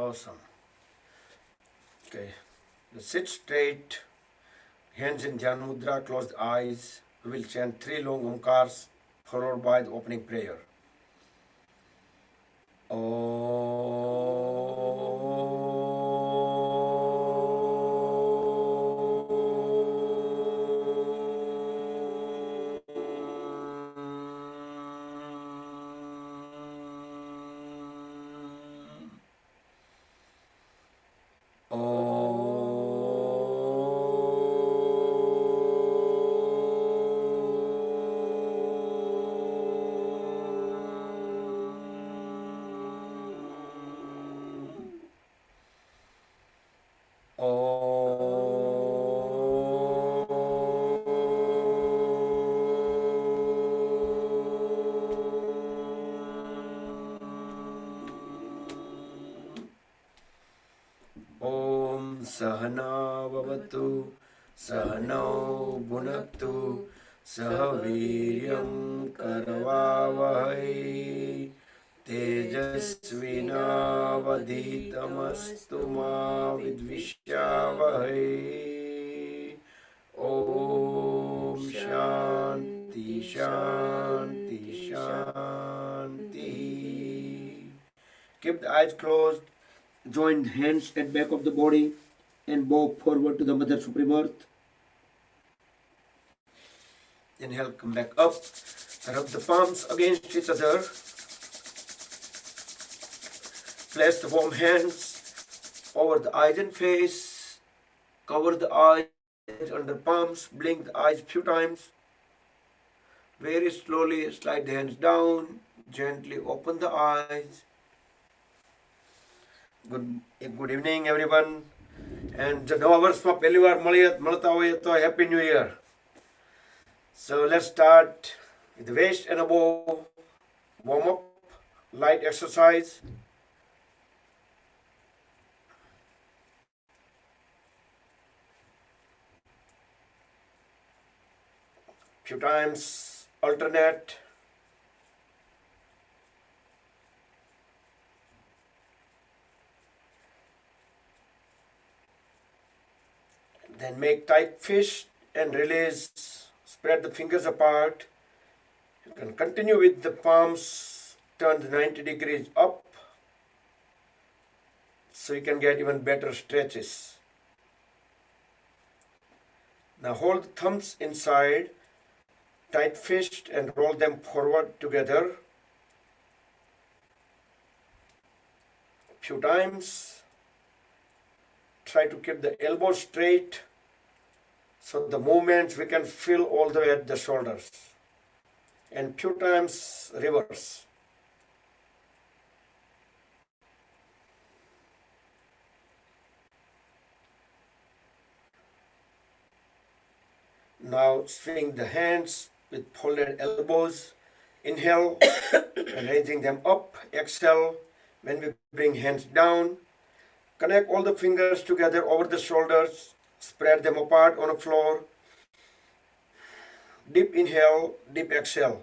Awesome. Okay. Sit straight, hands in Dhyan Mudra, close the eyes. We will chant 3 long Omkars followed by the opening prayer. Sahana Vavatu Sahano Bhunaktu Sahaviryam Karavavahai Tejasvinavadhitamastu ma vidvishyavahai. Om Shanti Shanti Shanti. Keep the eyes closed. Join hands at back of the body and bow forward to the Mother Supreme Earth. Inhale, come back up. Rub the palms against each other. Place the warm hands over the eyes and face. Cover the eyes under palms. Blink the eyes a few times. Very slowly slide the hands down. Gently open the eyes. Good evening, everyone. And the નવા વર્ષમાં પહેલી વાર મળતા હોઈએ તો Happy New Year. So let's start with the waist and above warm up, light exercise. Few times alternate. Then make tight fist and release. Spread the fingers apart. You can continue with the palms turned 90 degrees up, so you can get even better stretches. Now hold the thumbs inside, tight fist, and roll them forward together. A few times. Try to keep the elbows straight, so the movements we can feel all the way at the shoulders. And few times reverse. Now swing the hands with folded elbows. Inhale and raising them up. Exhale when we bring hands down. Connect all the fingers together over the shoulders. Spread them apart on the floor. Deep inhale, deep exhale.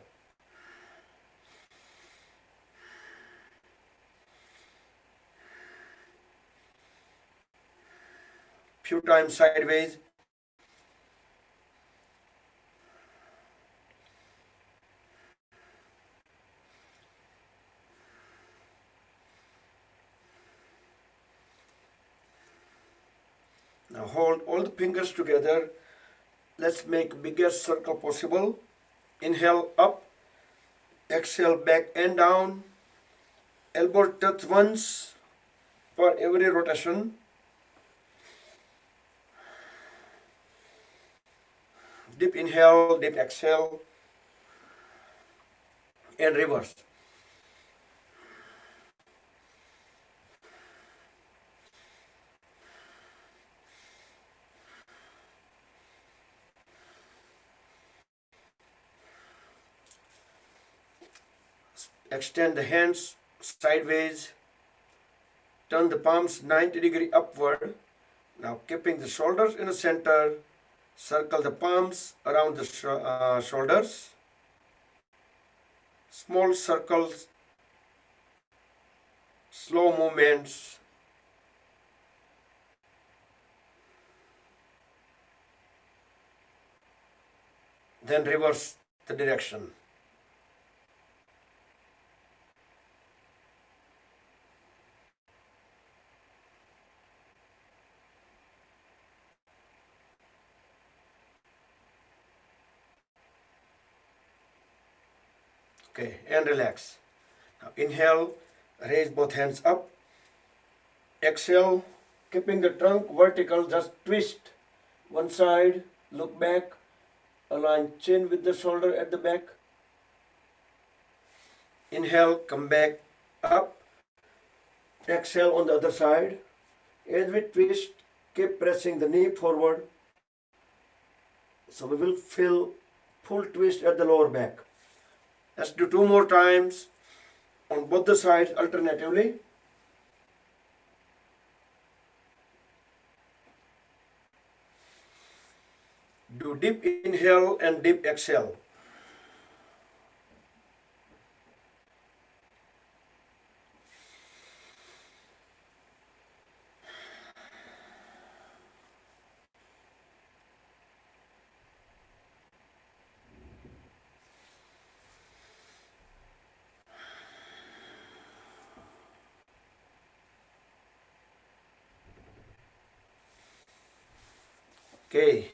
Few times sideways. Now hold all the fingers together. Let's make biggest circle possible. Inhale up, exhale back and down. Elbow touch once for every rotation. Deep inhale, deep exhale, and reverse. Extend the hands sideways. Turn the palms 90 degrees upward. Now keeping the shoulders in the center, circle the palms around the shoulders. Small circles, slow movements, then reverse the direction. Okay, and relax. Now inhale, raise both hands up. Exhale, keeping the trunk vertical, just twist one side, look back, align chin with the shoulder at the back. Inhale, come back up. Exhale on the other side. As we twist, keep pressing the knee forward. So we will feel full twist at the lower back. Let's do 2 more times on both the sides alternatively. Do deep inhale and deep exhale. Okay.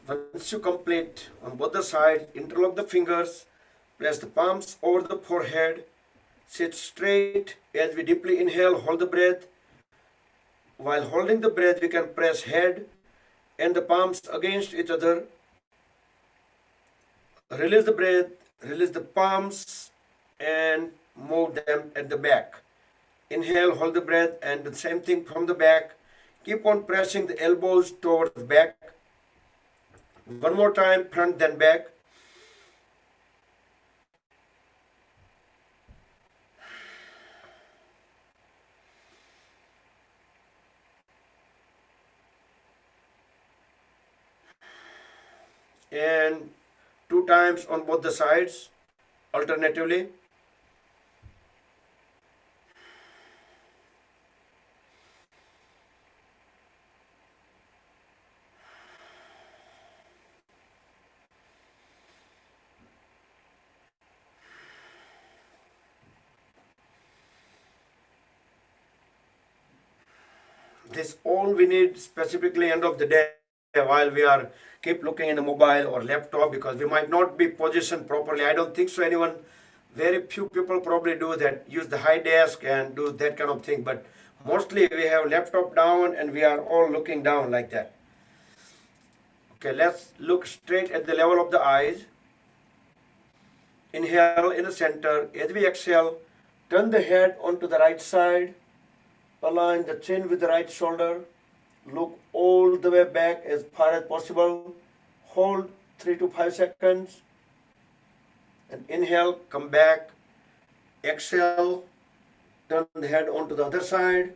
Once you complete on both the sides, interlock the fingers, place the palms over the forehead, sit straight. As we deeply inhale, hold the breath. While holding the breath, we can press head and the palms against each other. Release the breath, release the palms and move them at the back. Inhale, hold the breath, and the same thing from the back. Keep on pressing the elbows towards the back. One more time, front then back. And 2 times on both the sides, alternatively. This all we need specifically end of the day while we are keep looking in the mobile or laptop, because we might not be positioned properly. I don't think so anyone, very few people probably do that, use the high desk and do that kind of thing, but mostly we have laptop down and we are all looking down like that. Okay, let's look straight at the level of the eyes. Inhale in the center. As we exhale, turn the head onto the right side. Align the chin with the right shoulder. Look all the way back as far as possible. Hold 3 to 5 seconds. And inhale, come back. Exhale, turn the head onto the other side.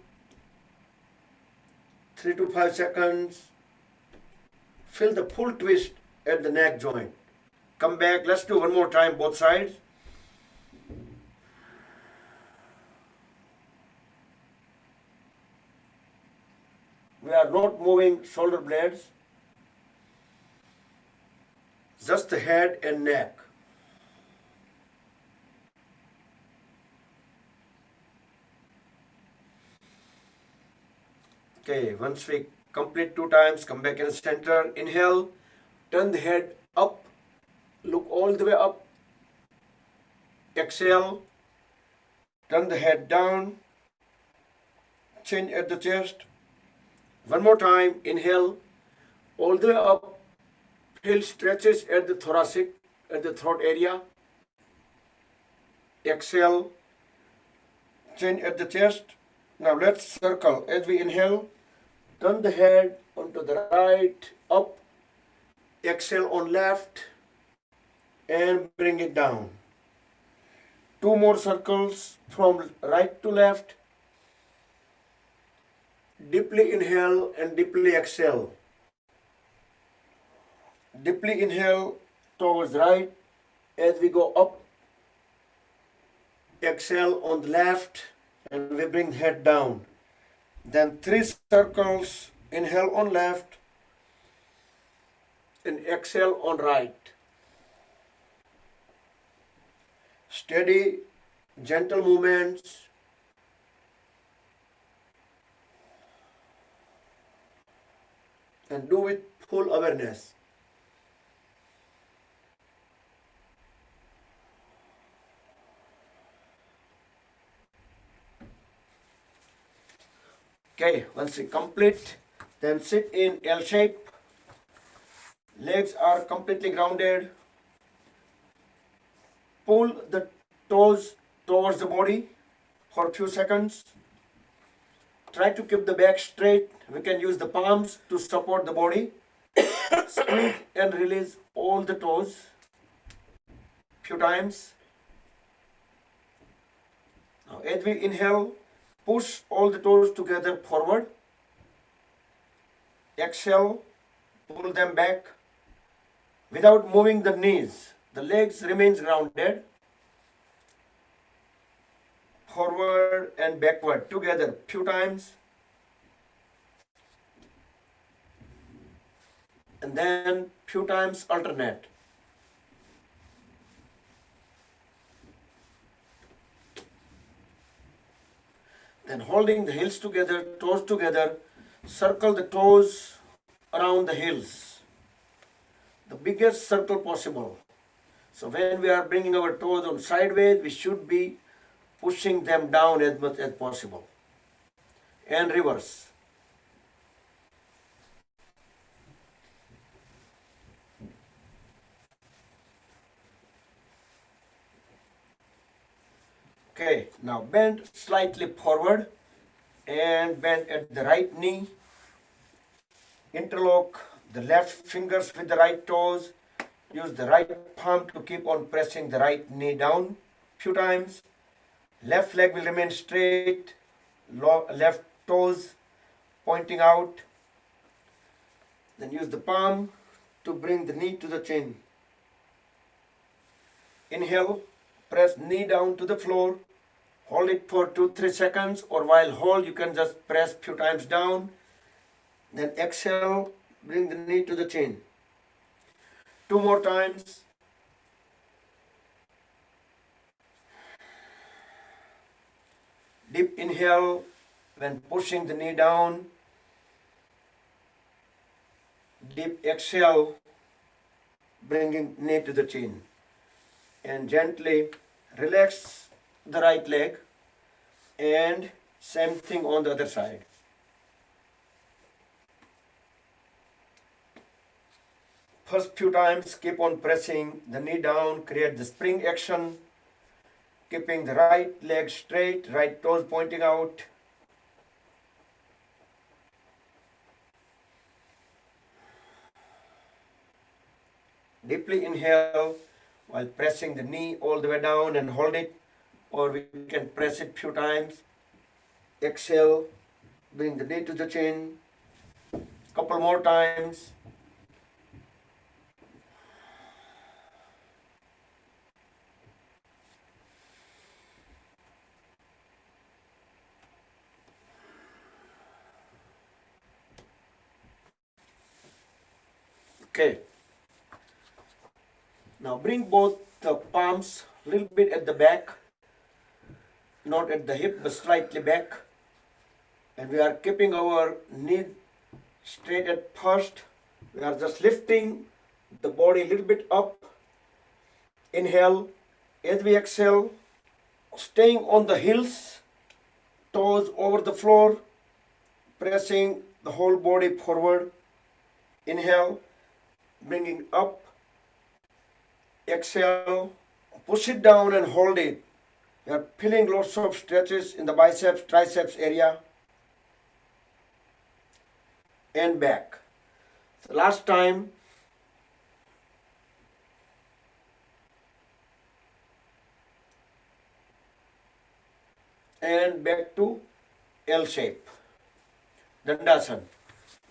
3 to 5 seconds. Feel the full twist at the neck joint. Come back. Let's do one more time, both sides. We are not moving shoulder blades, just the head and neck. Okay, once we complete 2 times, come back in the center. Inhale, turn the head up, look all the way up. Exhale, turn the head down, chin at the chest. One more time, inhale, all the way up, feel stretches at the thoracic, at the throat area. Exhale, chin at the chest. Now let's circle. As we inhale, turn the head onto the right, up. Exhale on left, and bring it down. 2 more circles from right to left. Deeply inhale and deeply exhale. Deeply inhale towards right as we go up. Exhale on the left and we bring head down. Then 3 circles. Inhale on left. and exhale on right. Steady, gentle movements. And do with full awareness. Okay, once you complete, then sit in L shape. Legs are completely grounded. Pull the toes towards the body for a few seconds. Try to keep the back straight. We can use the palms to support the body. Squeeze and release all the toes few times. Now as we inhale, push all the toes together forward. Exhale, pull them back without moving the knees. The legs remains grounded. Forward and backward together few times. And then few times alternate. Then holding the heels together, toes together, circle the toes around the heels. The biggest circle possible. So when we are bringing our toes on sideways, we should be pushing them down as much as possible. And reverse. Okay, now bend slightly forward and bend at the right knee. Interlock the left fingers with the right toes. Use the right palm to keep on pressing the right knee down few times. Left leg will remain straight. Left toes pointing out. Then use the palm to bring the knee to the chin. Inhale, press knee down to the floor. Hold it for 2-3 seconds, or while hold you can just press few times down. Then exhale, bring the knee to the chin. 2 more times. Deep inhale when pushing the knee down. Deep exhale, bringing knee to the chin. And gently relax the right leg, and same thing on the other side. First few times keep on pressing the knee down, create the spring action, keeping the right leg straight, right toes pointing out. Deeply inhale while pressing the knee all the way down and hold it, or we can press it few times. Exhale, bring the knee to the chin. Couple more times. Okay. Now bring both the palms a little bit at the back, not at the hip but slightly back, and we are keeping our knee straight at first. We are just lifting the body a little bit up. Inhale. As we exhale, staying on the heels, toes over the floor, pressing the whole body forward. Inhale, bringing up. Exhale, push it down and hold it. We are feeling lots of stretches in the biceps, triceps area. And back. So last time. And back to L shape. Dandasana.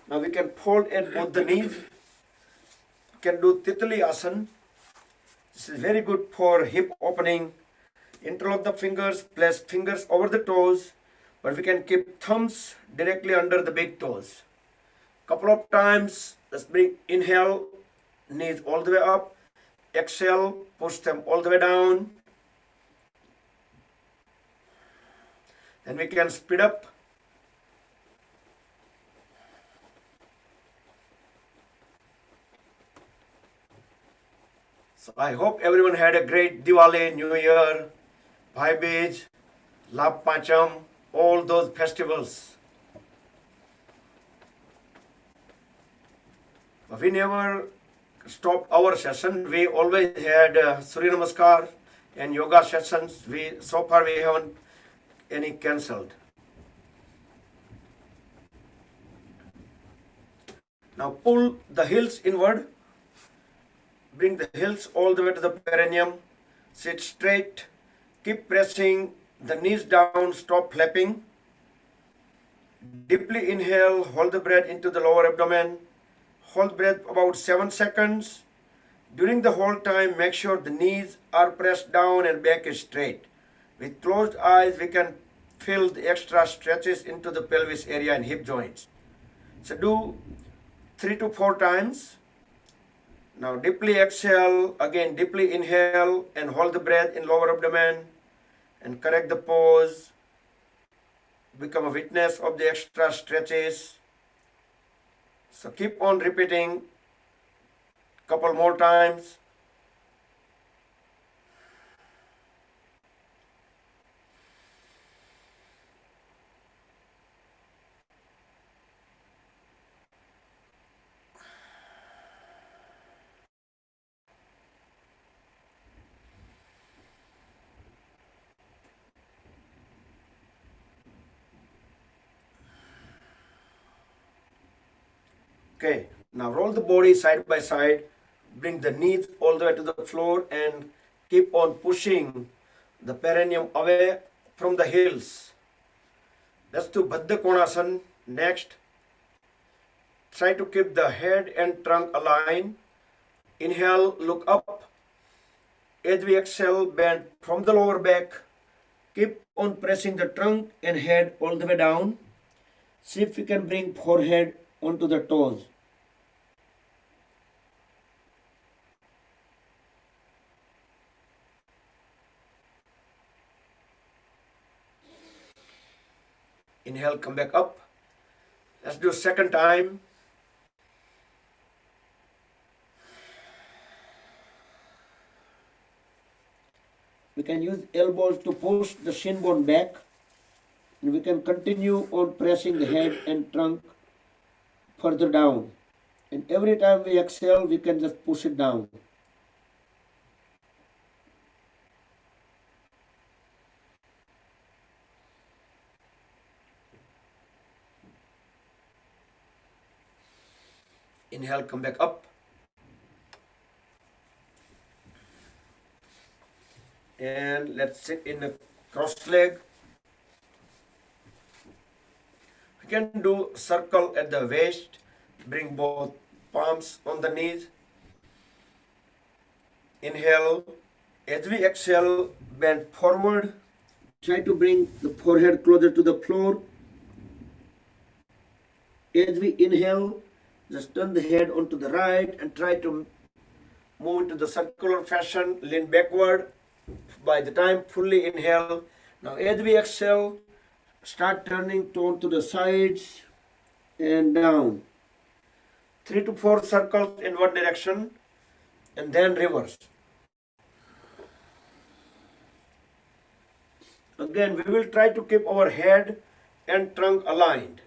Now we can fold at both the knees. We can do Titli Asana. This is very good for hip opening. Interlock the fingers, place fingers over the toes, but we can keep thumbs directly under the big toes. Couple of times, let's bring inhale, knees all the way up. Exhale, push them all the way down. Then we can speed up. So I hope everyone had a great Diwali, New Year, Bhai Beej, Lap Pancham, all those festivals. But we never stopped our session. We always had Surya Namaskar and yoga sessions. So far we haven't any cancelled. Now pull the heels inward. Bring the heels all the way to the perineum. Sit straight. Keep pressing the knees down. Stop flapping. Deeply inhale. Hold the breath into the lower abdomen. Hold breath about 7 seconds. During the whole time, make sure the knees are pressed down and back is straight. With closed eyes, we can feel the extra stretches into the pelvis area and hip joints. So do 3 to 4 times. Now deeply exhale, again deeply inhale and hold the breath in lower abdomen and correct the pose. Become a witness of the extra stretches. So keep on repeating couple more times. Okay, now roll the body side by side, bring the knees all the way to the floor and keep on pushing the perineum away from the heels. Let's do Bhujangasana next. Try to keep the head and trunk aligned. Inhale, look up. As we exhale, bend from the lower back. Keep on pressing the trunk and head all the way down. See if we can bring forehead onto the toes. Inhale, come back up. Let's do second time. We can use elbows to push the shin bone back. And we can continue on pressing the head and trunk further down. And every time we exhale, we can just push it down. Inhale, come back up. And let's sit in a crossed leg. We can do circle at the waist. Bring both palms on the knees. Inhale. As we exhale, bend forward. Try to bring the forehead closer to the floor. As we inhale, just turn the head onto the right and try to move into the circular fashion, lean backward. By the time fully inhale, now as we exhale, start turning tone to the sides and down. 3 to 4 circles in one direction and then reverse. Again, we will try to keep our head and trunk aligned.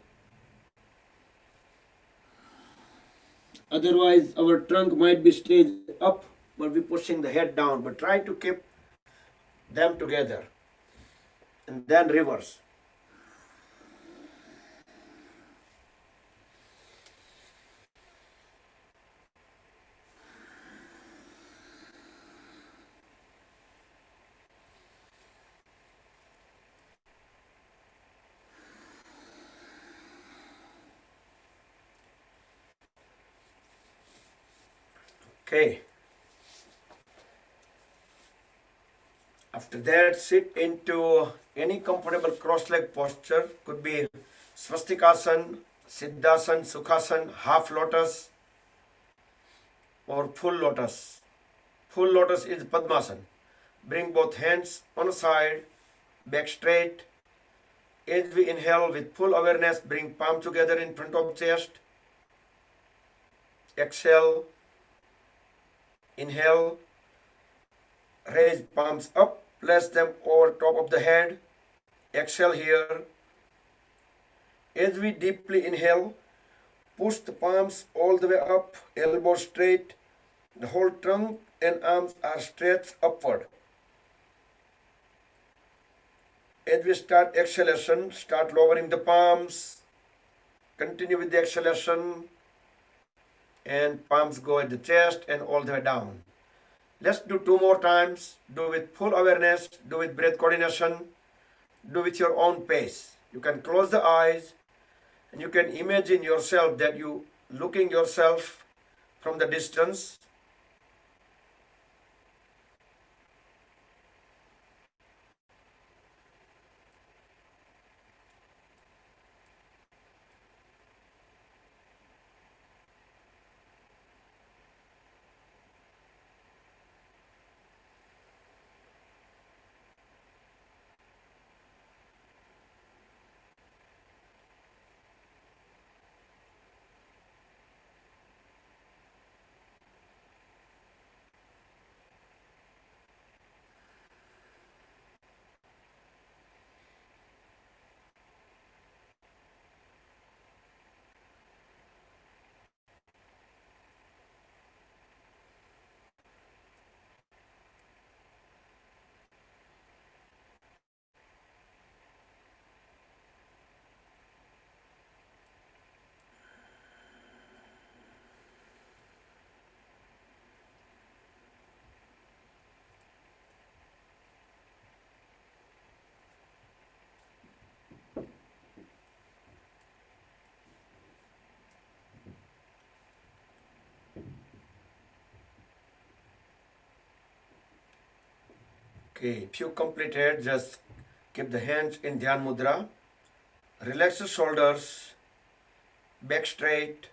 Otherwise, our trunk might be straight up, but we're pushing the head down. But try to keep them together. And then reverse. Okay. After that, sit into any comfortable cross-leg posture. Could be Swastikasana, Siddhasana, Sukhasana, half lotus, or full lotus. Full lotus is Padmasana. Bring both hands on a side, back straight. As we inhale with full awareness, bring palm together in front of chest. Exhale, inhale, raise palms up, place them over top of the head. Exhale here. As we deeply inhale, push the palms all the way up, elbows straight. The whole trunk and arms are stretched upward. As we start exhalation, start lowering the palms. Continue with the exhalation. And palms go at the chest and all the way down. Let's do 2 more times. Do with full awareness. Do with breath coordination. Do with your own pace. You can close the eyes and you can imagine yourself that you looking yourself from the distance. Okay, if you completed, just keep the hands in Dhyan Mudra. Relax the shoulders, back straight.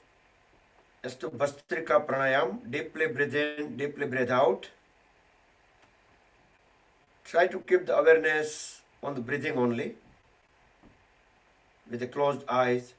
As to Bhastrika Pranayam, deeply breathe in, deeply breathe out. Try to keep the awareness on the breathing only with the closed eyes.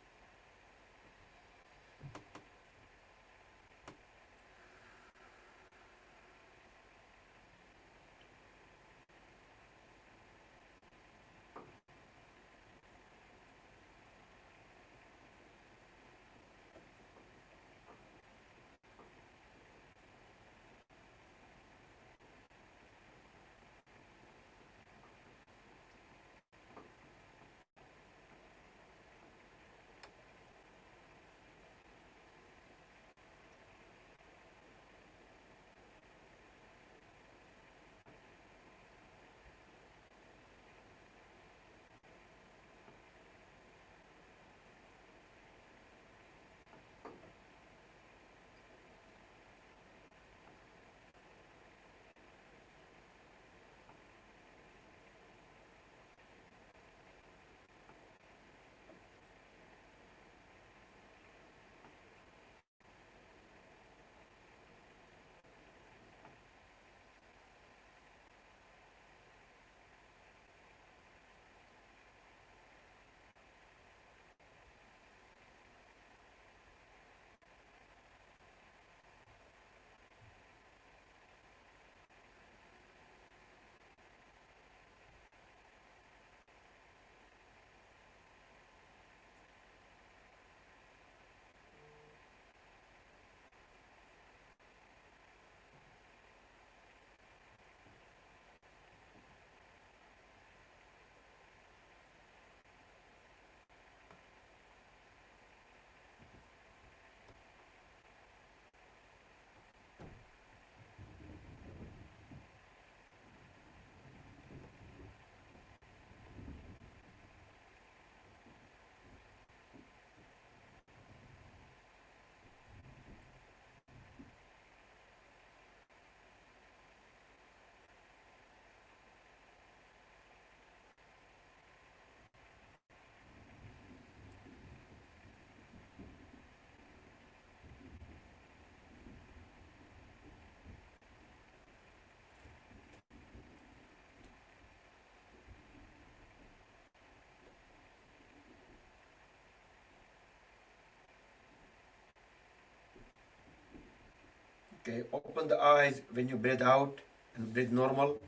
Okay, open the eyes when you breathe out and breathe normal.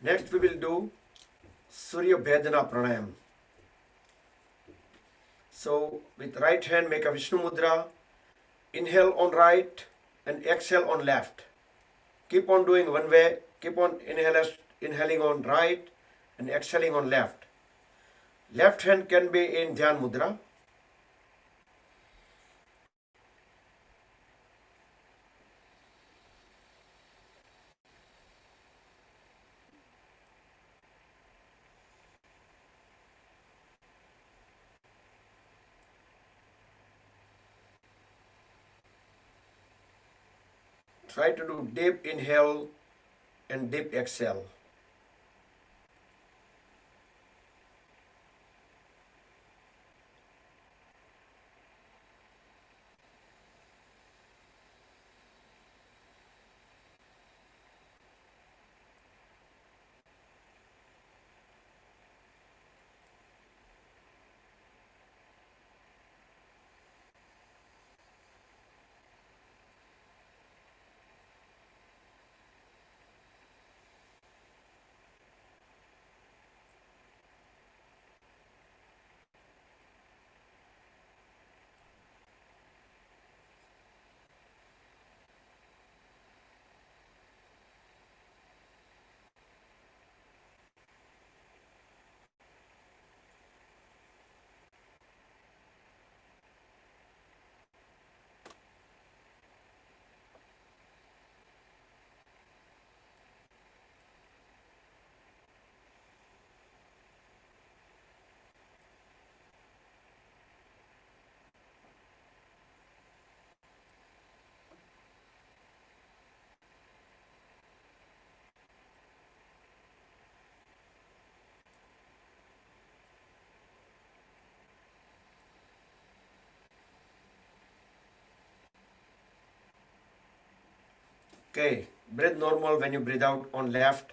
Next we will do Surya Bhajanaparam Pranayama. So with right hand make a Vishnu Mudra, inhale on right and exhale on left. Keep on doing one way, keep on inhaling on right and exhaling on left. Left hand can be in Dhyan Mudra. Try to do deep inhale and deep exhale. Okay, breathe normal when you breathe out on left.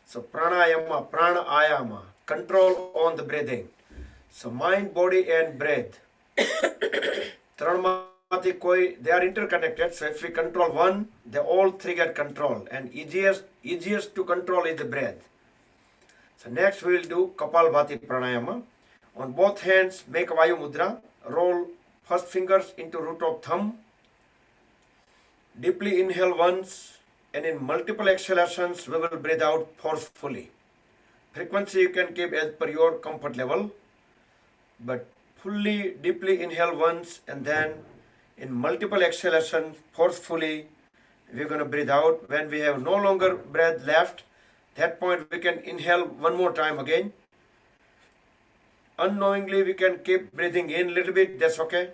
So pranayama, control on the breathing. So mind, body and breath. They are interconnected. So if we control one, they all three get control. And easiest to control is the breath. So next we will do Kapalbhati Pranayama. On both hands, make Vayu Mudra. Roll first fingers into root of thumb. Deeply inhale once, and in multiple exhalations, we will breathe out forcefully. Frequency you can keep as per your comfort level, but fully, deeply inhale once, and then in multiple exhalations, forcefully, we're going to breathe out. When we have no longer breath left, that point we can inhale one more time again. Unknowingly, we can keep breathing in a little bit, that's okay.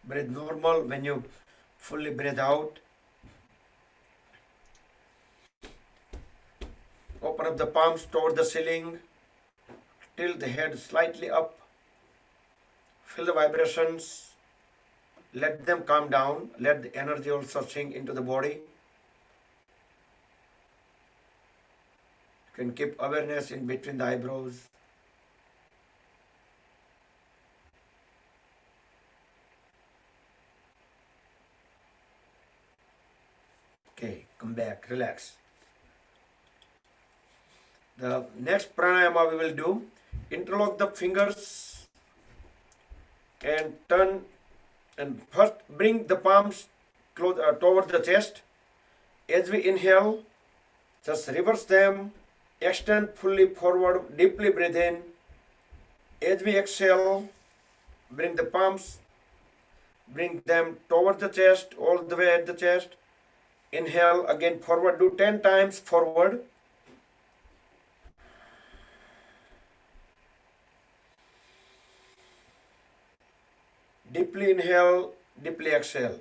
Breathe normal when you fully breathe out. Open up the palms toward the ceiling. Tilt the head slightly up. Feel the vibrations. Let them calm down. Let the energy also sink into the body. You can keep awareness in between the eyebrows. Come back, relax. The next pranayama we will do, interlock the fingers and turn, and first bring the palms close toward the chest. As we inhale, just reverse them, extend fully forward, deeply breathe in. As we exhale, bring the palms, bring them toward the chest, all the way at the chest. Inhale, again forward, do 10 times forward. Deeply inhale, deeply exhale.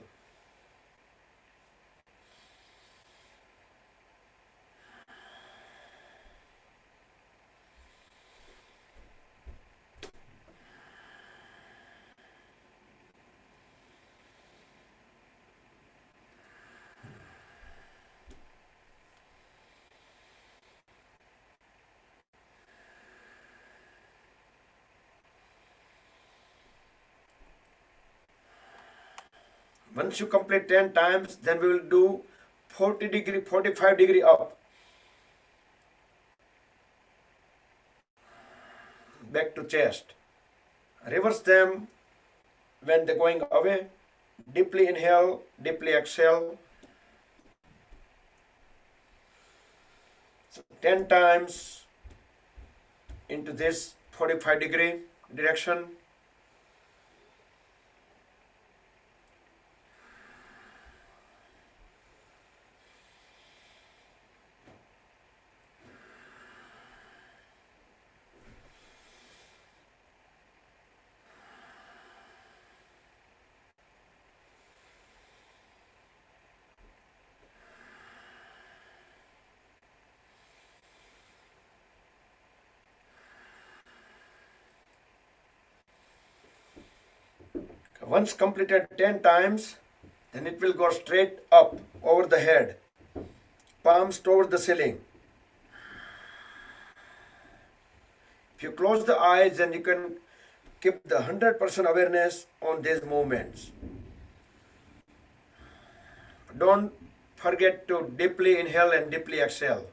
Once you complete 10 times, then we will do 40 degree, 45 degree up. Back to chest. Reverse them when they're going away. Deeply inhale, deeply exhale. So 10 times into this 45 degree direction. Once completed 10 times, then it will go straight up over the head, palms toward the ceiling. If you close the eyes, then you can keep the 100% awareness on these movements. Don't forget to deeply inhale and deeply exhale.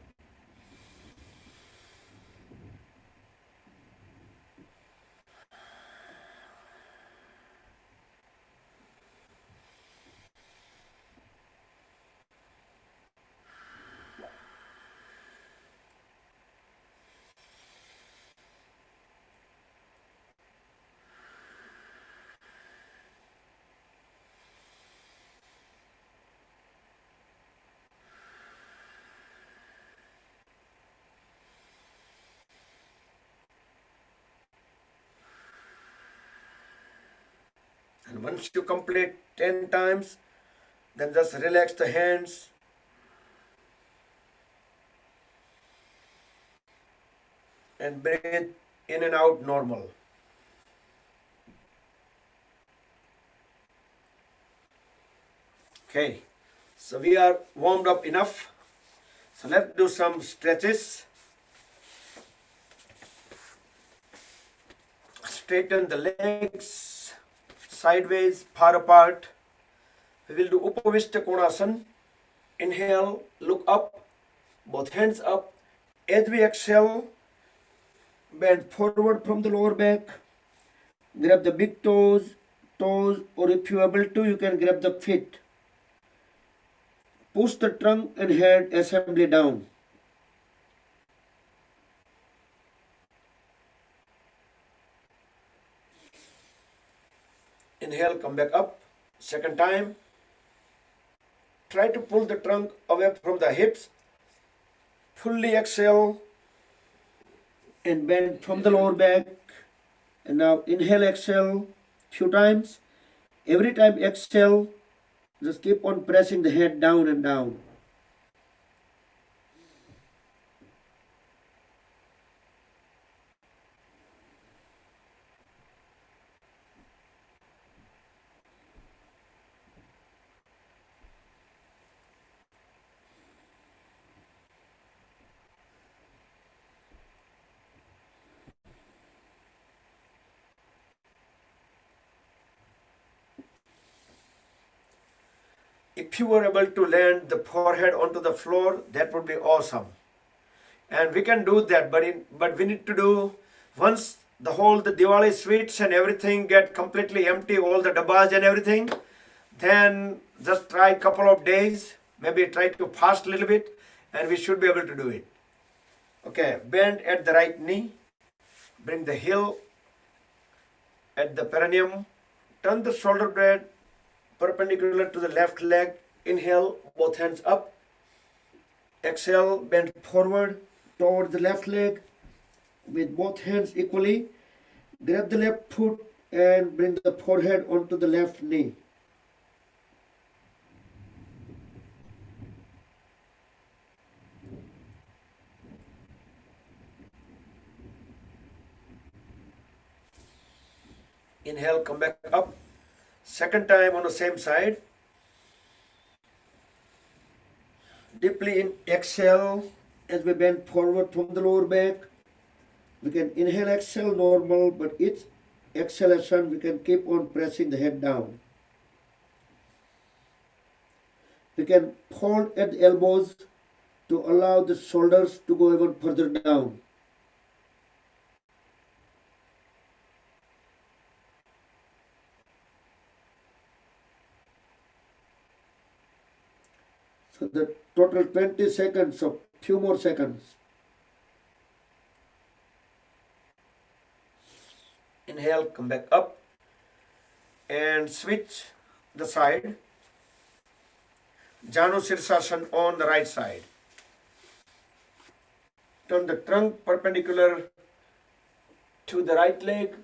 And once you complete 10 times, then just relax the hands. And breathe in and out normal. Okay, so we are warmed up enough. So let's do some stretches. Straighten the legs sideways, far apart. We will do Upavishta Konasana. Inhale, look up, both hands up. As we exhale, bend forward from the lower back. Grab the big toes, or if you are able to, you can grab the feet. Push the trunk and head assembly down. Inhale, come back up. Second time. Try to pull the trunk away from the hips. Fully exhale and bend from the lower back. And now inhale, exhale few times. Every time exhale, just keep on pressing the head down and down. If if you were able to land the forehead onto the floor, that would be awesome. And we can do that, but we need to do, once the Diwali sweets and everything get completely empty, all the dabbas and everything, then just try a couple of days, maybe try to fast a little bit, and we should be able to do it. Okay, bend at the right knee, bring the heel at the perineum, turn the shoulder blade perpendicular to the left leg, inhale, both hands up, exhale, bend forward toward the left leg with both hands equally, grab the left foot and bring the forehead onto the left knee. Inhale, come back up. Second time on the same side. Deeply exhale as we bend forward from the lower back. We can inhale, exhale normal, but each exhalation we can keep on pressing the head down. We can fold at the elbows to allow the shoulders to go even further down. So the total 20 seconds, so few more seconds. Inhale, come back up and switch the side. Janu Sirsasana on the right side. Turn the trunk perpendicular to the right leg.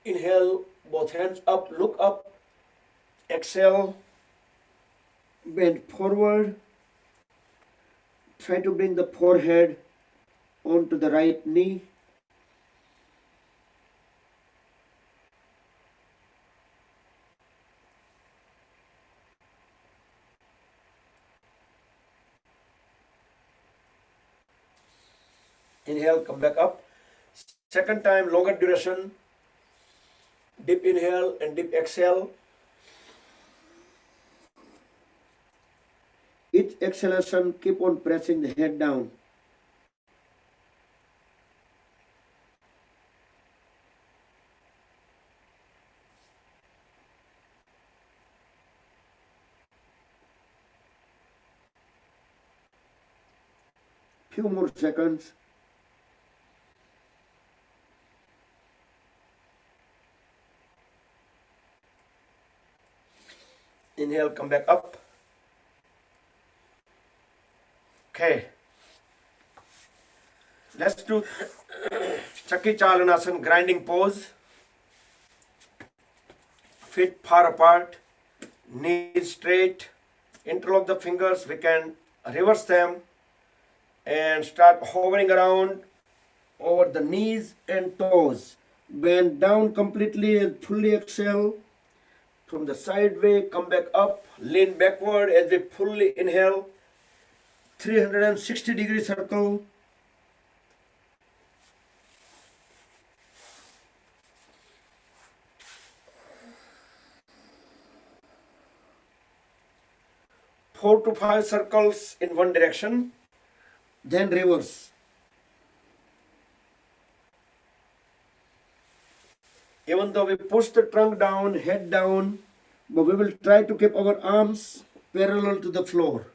Inhale, both hands up, look up. Exhale, bend forward. Try to bring the forehead onto the right knee. Inhale, come back up. Second time, longer duration. Deep inhale and deep exhale. Each exhalation, keep on pressing the head down. Few more seconds. Inhale, come back up. Okay. Let's do Chakki Chalanasana, grinding pose. Feet far apart, knees straight, interlock the fingers. We can reverse them and start hovering around over the knees and toes. Bend down completely and fully exhale. From the side way, come back up, lean backward as we fully inhale. 360-degree circle. Four to five circles in one direction, then reverse. Even though we push the trunk down, head down, but we will try to keep our arms parallel to the floor.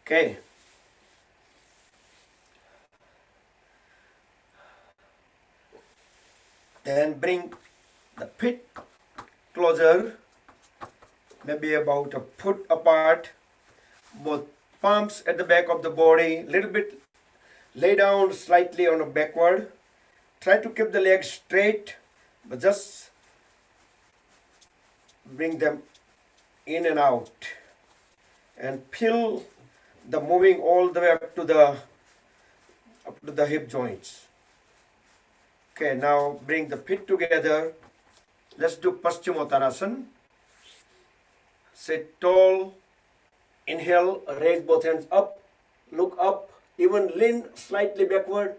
Okay. Then bring the feet closer, maybe about a foot apart, both palms at the back of the body, little bit lay down slightly on a backward. Try to keep the legs straight, but just bring them in and out. And feel the moving all the way up to the hip joints. Okay, now bring the feet together. Let's do Paschimottanasana. Sit tall. Inhale, raise both hands up, look up, even lean slightly backward.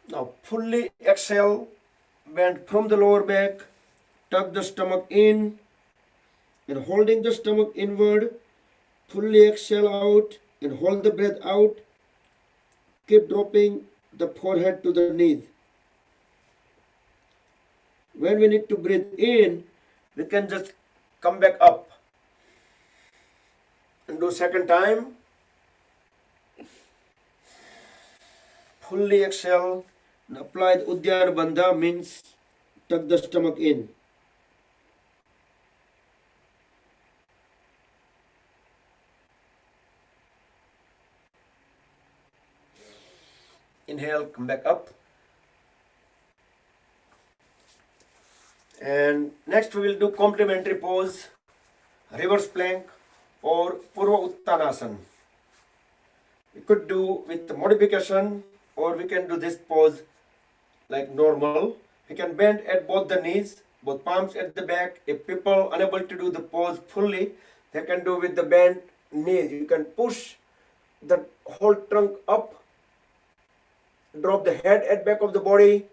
Now fully exhale, bend from the lower back, tuck the stomach in, and holding the stomach inward, fully exhale out and hold the breath out. Keep dropping the forehead to the knees. When we need to breathe in, we can just come back up and do second time. Fully exhale and apply the Uddiyana Bandha, means tuck the stomach in. Inhale, come back up. And next we will do complementary pose, reverse plank or Purva Uttanasana. We could do with modification, or we can do this pose like normal. We can bend at both the knees, both palms at the back. If people unable to do the pose fully, they can do with the bent knees. You can push the whole trunk up, drop the head at back of the body,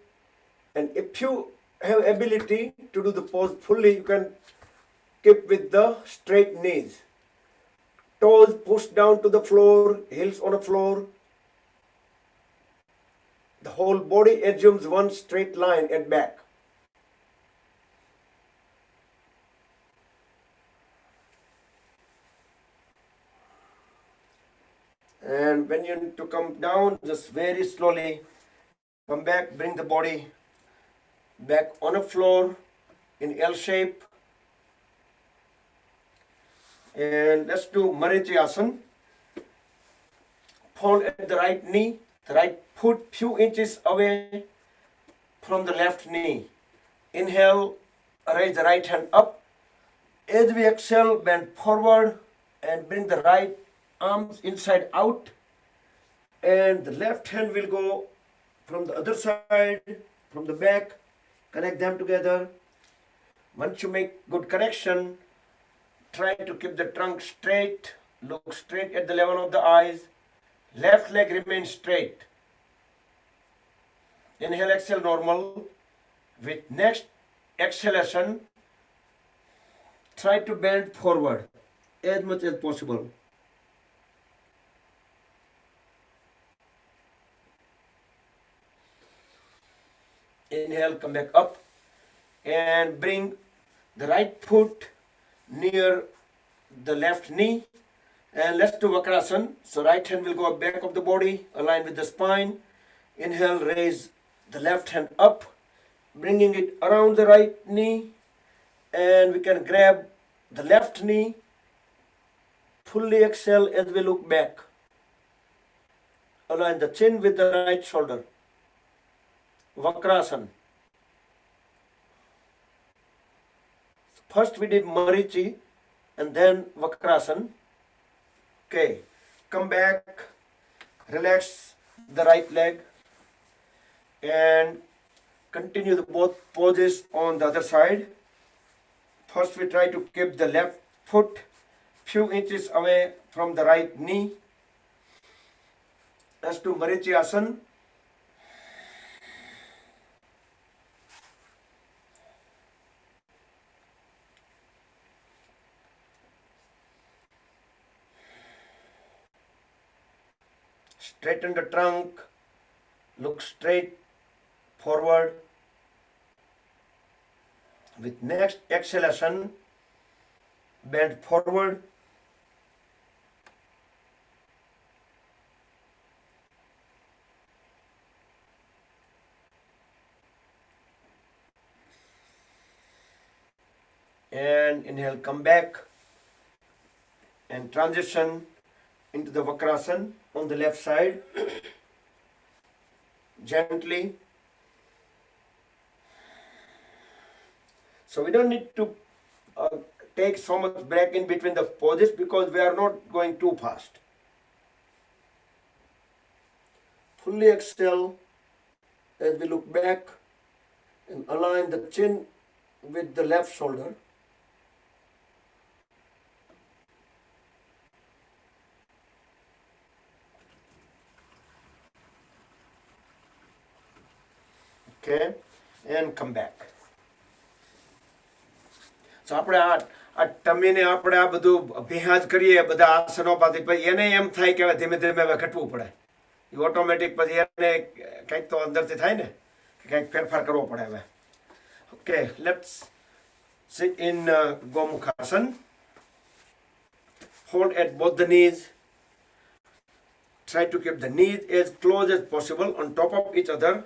and if you have ability to do the pose fully, you can keep with the straight knees. Toes pushed down to the floor, heels on the floor. The whole body assumes one straight line at back. And when you need to come down, just very slowly come back, bring the body back on the floor in L shape. And let's do Marijasan. Fold at the right knee, the right foot few inches away from the left knee. Inhale, raise the right hand up. As we exhale, bend forward and bring the right arms inside out. And the left hand will go from the other side, from the back, connect them together. Once you make good connection, try to keep the trunk straight, look straight at the level of the eyes. Left leg remains straight. Inhale, exhale normal. With next exhalation, try to bend forward as much as possible. Inhale, come back up and bring the right foot near the left knee. And let's do Vakrasan. So right hand will go back of the body, align with the spine. Inhale, raise the left hand up, bringing it around the right knee. And we can grab the left knee. Fully exhale as we look back. Align the chin with the right shoulder. Vakrasan. First we did Marichi and then Vakrasan. Okay, come back, relax the right leg and continue the both poses on the other side. First we try to keep the left foot few inches away from the right knee. Let's do Marijasan. Straighten the trunk, look straight forward. With next exhalation, bend forward. And inhale, come back and transition into the Vakrasan on the left side. Gently. So we don't need to take so much break in between the poses because we are not going too fast. Fully exhale as we look back and align the chin with the left shoulder. Okay, and come back. So આપણે આ ટમીને આપણે આ બધું અભ્યાસ કરીએ બધા આસનો પાછી પછી એને એમ થાય કે ધીમે ધીમે હવે ઘટવું પડે. એ ઓટોમેટિક પછી એને કંઈક તો અંદરથી થાય ને કંઈક ફેરફાર કરવો પડે હવે. Okay, let's sit in Gomukhasan. Hold at both the knees. Try to keep the knees as close as possible on top of each other.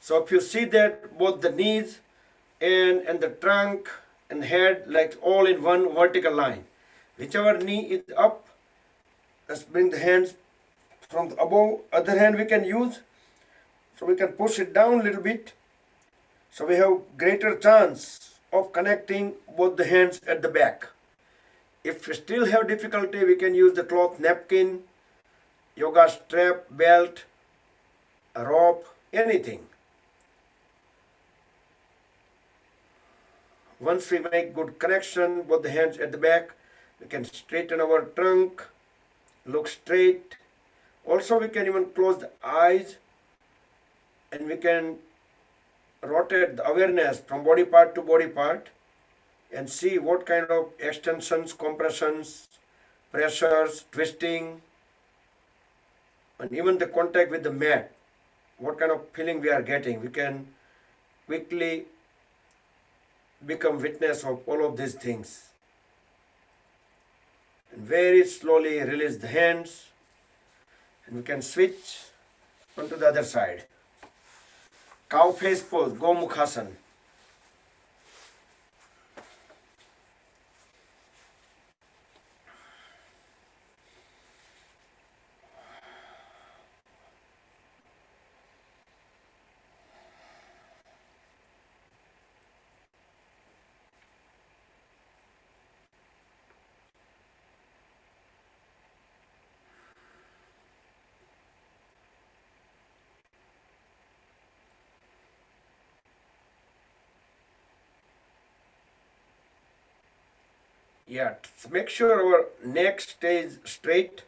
So if you see that both the knees and the trunk and head like all in one vertical line. Whichever knee is up, let's bring the hands from the above. Other hand we can use, so we can push it down a little bit. So we have greater chance of connecting both the hands at the back. If we still have difficulty, we can use the cloth napkin, yoga strap, belt, a rope, anything. Once we make good connection, both the hands at the back, we can straighten our trunk, look straight. Also, we can even close the eyes and we can rotate the awareness from body part to body part and see what kind of extensions, compressions, pressures, twisting, and even the contact with the mat, what kind of feeling we are getting. We can quickly become witness of all of these things. And very slowly release the hands and we can switch onto the other side. Cow face pose, Gomukhasan. Yeah, make sure our neck stays straight.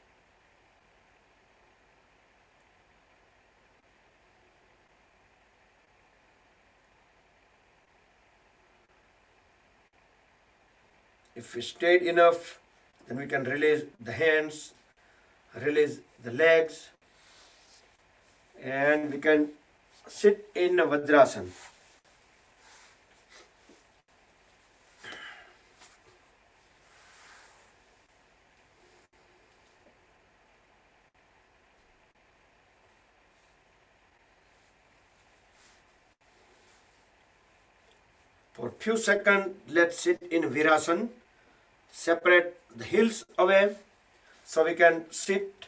If we stayed enough, then we can release the hands, release the legs, and we can sit in a Vajrasan. For a few seconds, let's sit in Virasana. Separate the heels away so we can sit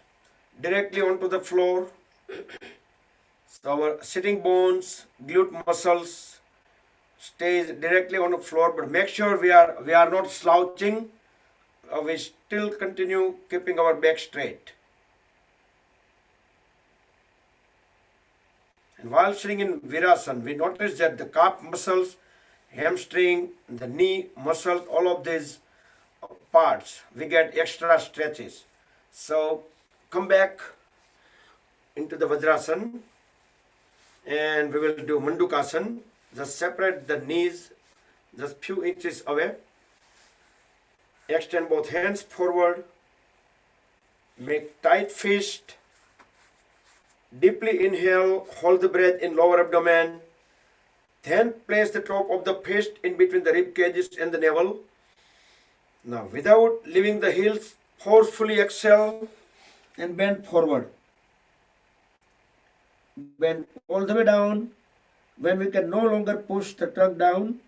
directly onto the floor. So our sitting bones, glute muscles stays directly on the floor, but make sure we are not slouching. We still continue keeping our back straight. And while sitting in Virasana, we notice that the calf muscles, hamstring, the knee muscles, all of these parts, we get extra stretches. So come back into the Vajrasan and we will do Mundukasan. Just separate the knees just few inches away. Extend both hands forward. Make tight fist. Deeply inhale, hold the breath in lower abdomen. Then place the top of the fist in between the rib cages and the navel. Now, without leaving the heels, forcefully exhale and bend forward. Bend all the way down. When we can no longer push the trunk down,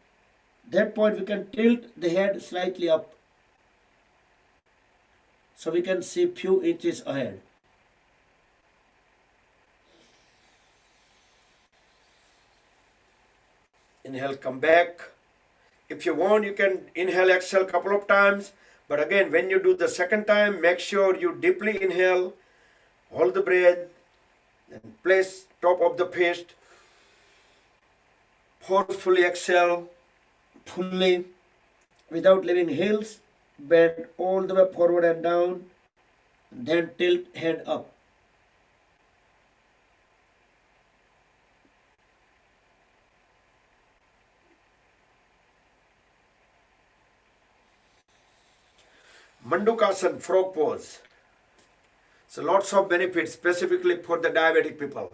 that point we can tilt the head slightly up. So we can see few inches ahead. Inhale, come back. If you want, you can inhale, exhale a couple of times. But again, when you do the second time, make sure you deeply inhale, hold the breath, and place top of the fist. Forcefully exhale, fully, without leaving heels. Bend all the way forward and down. Then tilt head up. Mundukasan, frog pose. So lots of benefits specifically for the diabetic people.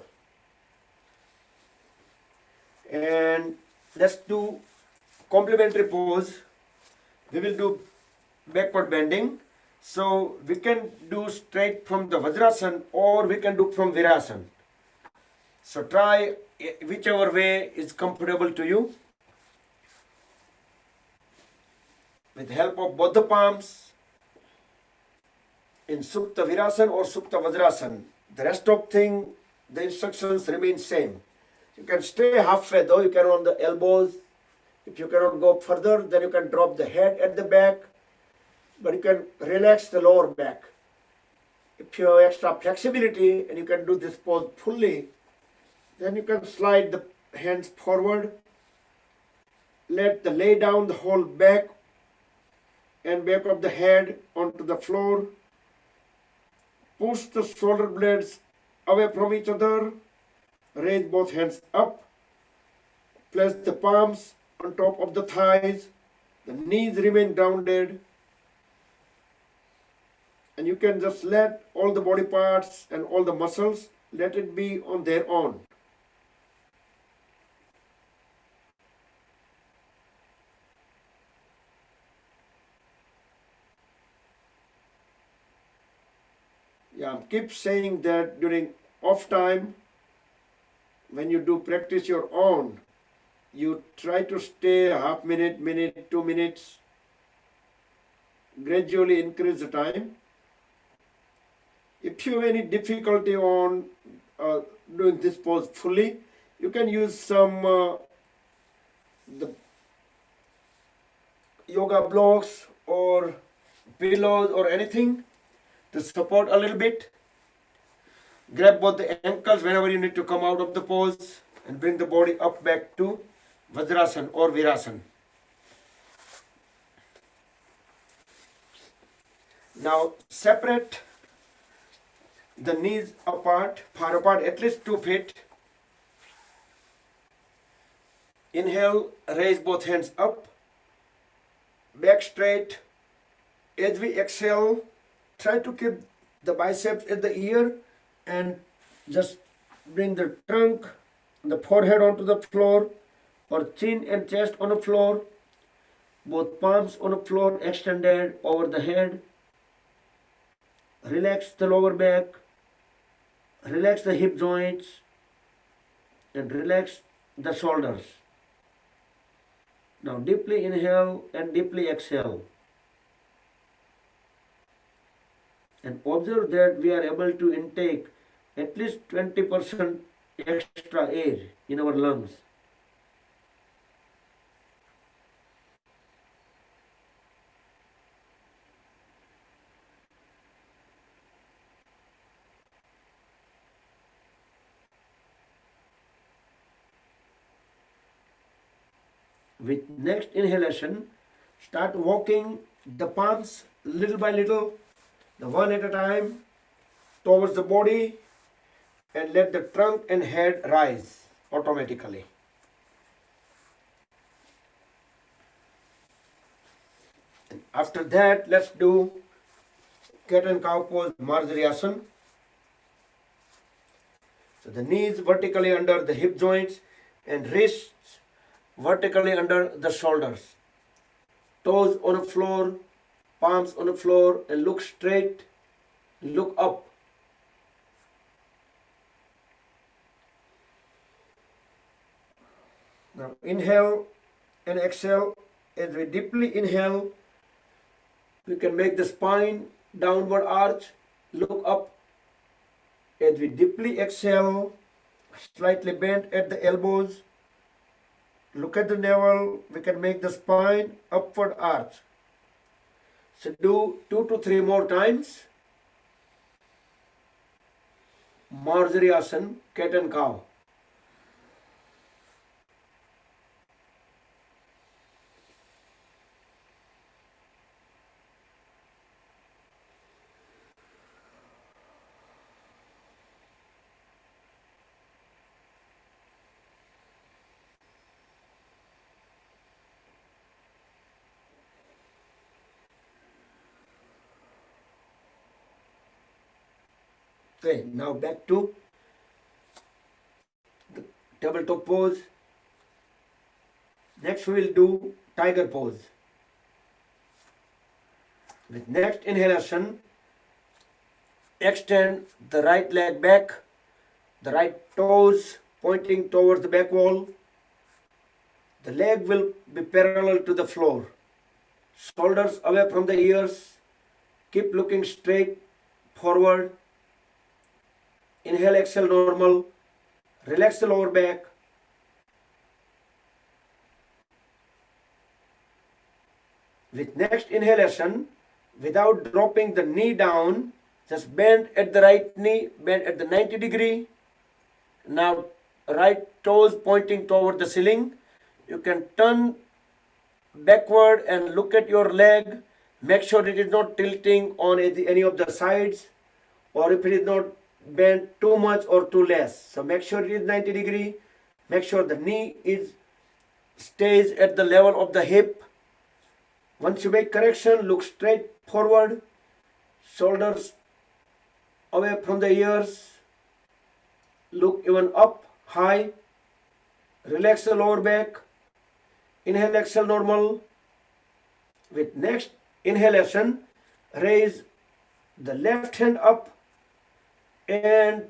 And let's do complementary pose. We will do backward bending. So we can do straight from the Vajrasan or we can do from Virasan. So try whichever way is comfortable to you. With help of both the palms in Sukta Virasan or Sukta Vajrasan. The rest of thing, the instructions remain same. You can stay halfway though, you can on the elbows. If you cannot go further, then you can drop the head at the back, but you can relax the lower back. If you have extra flexibility and you can do this pose fully, then you can slide the hands forward, lay down the whole back and back of the head onto the floor, push the shoulder blades away from each other, raise both hands up, place the palms on top of the thighs, the knees remain grounded, and you can just let all the body parts and all the muscles, let it be on their own. Yeah, keep saying that during off time, when you do practice your own, you try to stay a half minute, 2 minutes, gradually increase the time. If you have any difficulty on doing this pose fully, you can use some the yoga blocks or pillows or anything to support a little bit. Grab both the ankles whenever you need to come out of the pose and bring the body up back to Vajrasan or Virasan. Now separate the knees apart, far apart, at least 2 feet. Inhale, raise both hands up, back straight. As we exhale, try to keep the biceps at the ear and just bring the trunk, the forehead onto the floor, or chin and chest on the floor, both palms on the floor extended over the head. Relax the lower back, relax the hip joints, and relax the shoulders. Now deeply inhale and deeply exhale. And observe that we are able to intake at least 20% extra air in our lungs. With next inhalation, start walking the palms little by little, the one at a time, towards the body, and let the trunk and head rise automatically. And after that, let's do cat and cow pose Margariasam. So the knees vertically under the hip joints and wrists vertically under the shoulders. Toes on the floor, palms on the floor, and look straight, look up. Now inhale and exhale. As we deeply inhale, we can make the spine downward arch, look up. As we deeply exhale, slightly bent at the elbows, look at the navel, we can make the spine upward arch. So do 2 to 3 more times. Marjariasana, cat and cow. Okay, now back to the tabletop pose. Next we will do tiger pose. With next inhalation, extend the right leg back, the right toes pointing towards the back wall. The leg will be parallel to the floor. Shoulders away from the ears. Keep looking straight forward. Inhale, exhale, normal. Relax the lower back. With next inhalation, without dropping the knee down, just bend at the right knee, bend at the 90 degree. Now right toes pointing toward the ceiling. You can turn backward and look at your leg. Make sure it is not tilting on any of the sides, or if it is not bent too much or too less. So make sure it is 90 degree. Make sure the knee stays at the level of the hip. Once you make correction, look straight forward, shoulders away from the ears, look even up high, relax the lower back, inhale, exhale, normal. With next inhalation, raise the left hand up and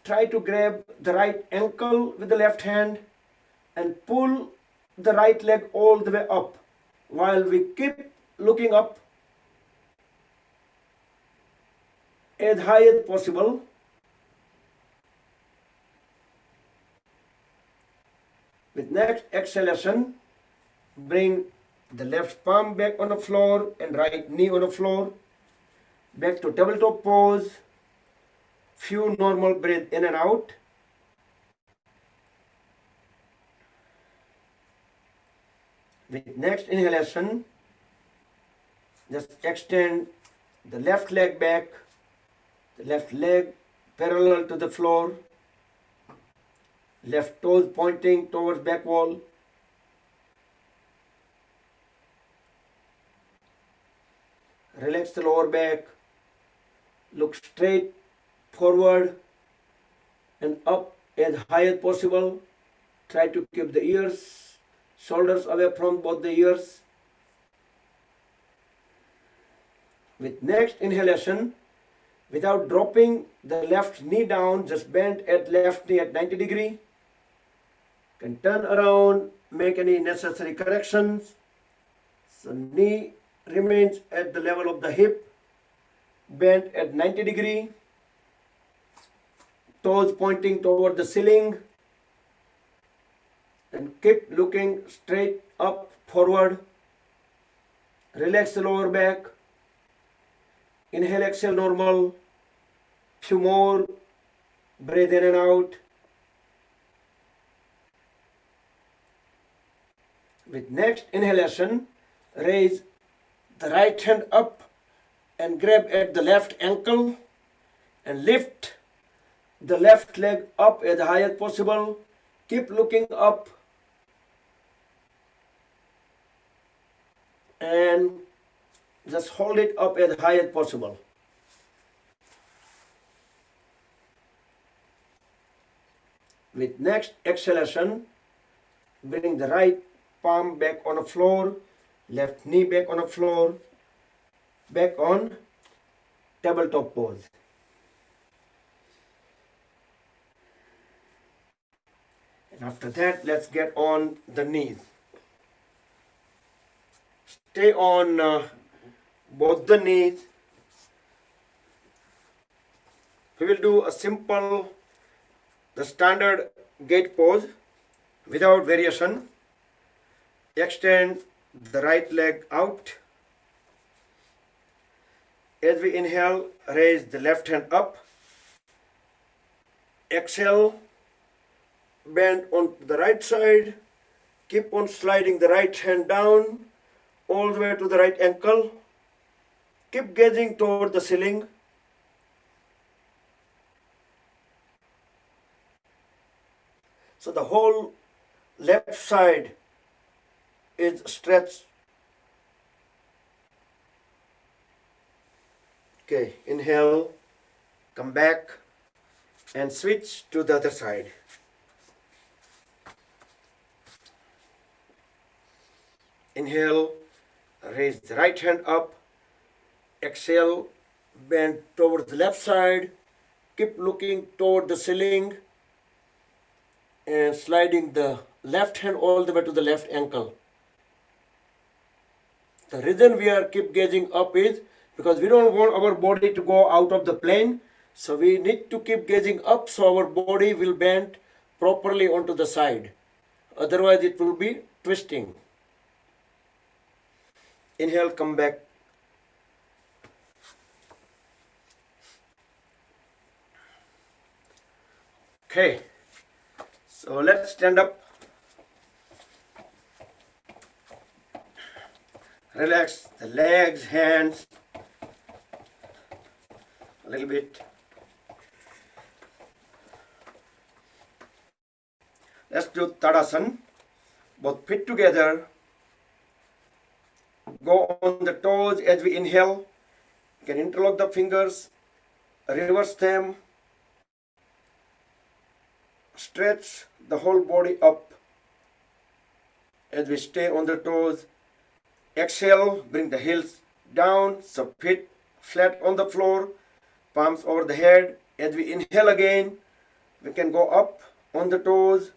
try to grab the right ankle with the left hand and pull the right leg all the way up while we keep looking up as high as possible. With next exhalation, bring the left palm back on the floor and right knee on the floor. Back to tabletop pose. Few normal breath in and out. With next inhalation, just extend the left leg back, the left leg parallel to the floor, left toes pointing towards back wall. Relax the lower back, look straight forward and up as high as possible. Try to keep the ears, shoulders away from both the ears. With next inhalation, without dropping the left knee down, just bend at left knee at 90 degree. Can turn around, make any necessary corrections. So knee remains at the level of the hip, bent at 90 degree, toes pointing toward the ceiling, and keep looking straight up forward. Relax the lower back. Inhale, exhale, normal. Few more. Breathe in and out. With next inhalation, raise the right hand up and grab at the left ankle and lift the left leg up as high as possible. Keep looking up and just hold it up as high as possible. With next exhalation, bring the right palm back on the floor, left knee back on the floor, back on tabletop pose. And after that, let's get on the knees. Stay on both the knees. We will do a simple, the standard gate pose without variation. Extend the right leg out. As we inhale, raise the left hand up. Exhale, bend on the right side. Keep on sliding the right hand down all the way to the right ankle. Keep gazing toward the ceiling. So the whole left side is stretched. Okay, inhale, Come back and switch to the other side. Inhale, raise the right hand up. Exhale, bend towards the left side. Keep looking toward the ceiling and sliding the left hand all the way to the left ankle. The reason we are keep gazing up is because we don't want our body to go out of the plane. So we need to keep gazing up so our body will bend properly onto the side. Otherwise it will be twisting. Inhale, come back. Okay, so let's stand up. Relax the legs, hands a little bit. Let's do Tadasana. Both feet together. Go on the toes as we inhale. You can interlock the fingers, reverse them. Stretch the whole body up as we stay on the toes. Exhale, bring the heels down, so feet flat on the floor, palms over the head. As we inhale again, we can go up on the toes.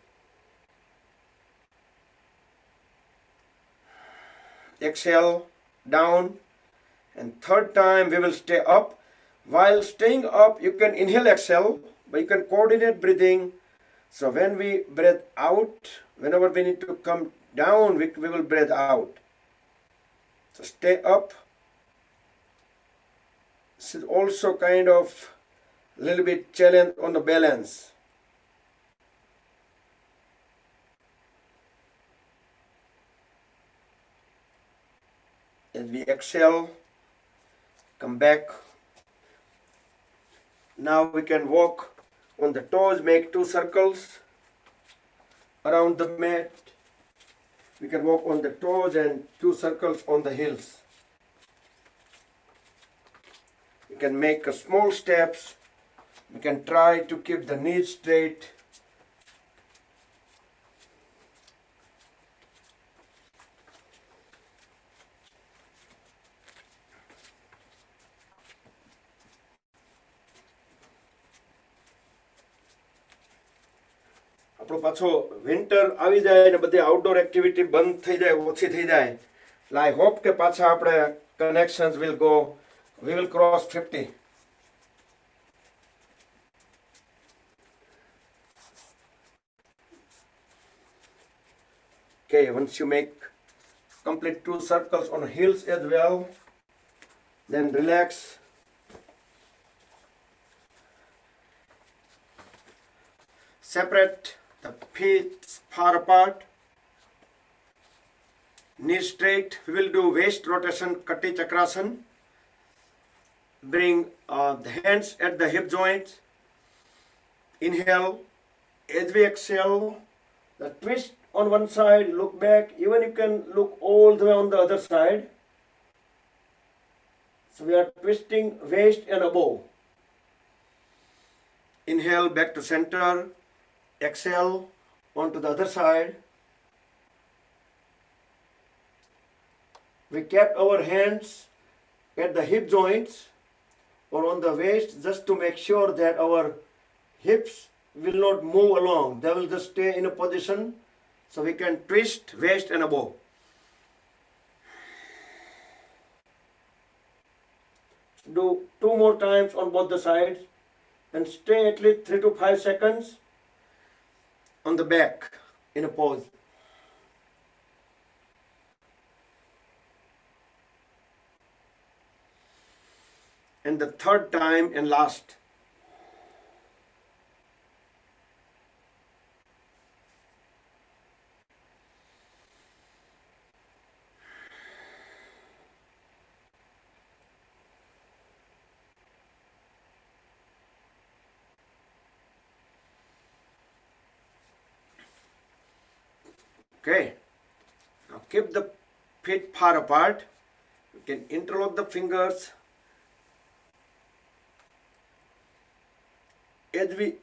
Exhale, down, and third time we will stay up. While staying up, you can inhale, exhale, but you can coordinate breathing. So when we breathe out, whenever we need to come down, we will breathe out. So stay up. This is also kind of a little bit challenge on the balance. As we exhale, come back. Now we can walk on the toes, make 2 circles around the mat. We can walk on the toes and 2 circles on the heels. We can make small steps. We can try to keep the knees straight. આપણો પાછો winter આવી જાય ને બધી outdoor activity બંધ થઈ જાય, ઓછી થઈ જાય. એટલે આઈ હોપ કે પાછા આપણે connections will go, we will cross 50. Okay, once you make complete 2 circles on heels as well, then relax. Separate the feet far apart, knees straight. We will do waist rotation, Kati Chakrasana. Bring the hands at the hip joints. Inhale. As we exhale, the twist on one side, look back. Even you can look all the way on the other side. So we are twisting waist and above. Inhale, back to center. Exhale, onto the other side. We kept our hands at the hip joints or on the waist just to make sure that our hips will not move along. They will just stay in a position so we can twist waist and above. Do 2 more times on both the sides and stay at least 3 to 5 seconds on the back in a pose. And the third time and last. Okay, now keep the feet far apart. You can interlock the fingers. As we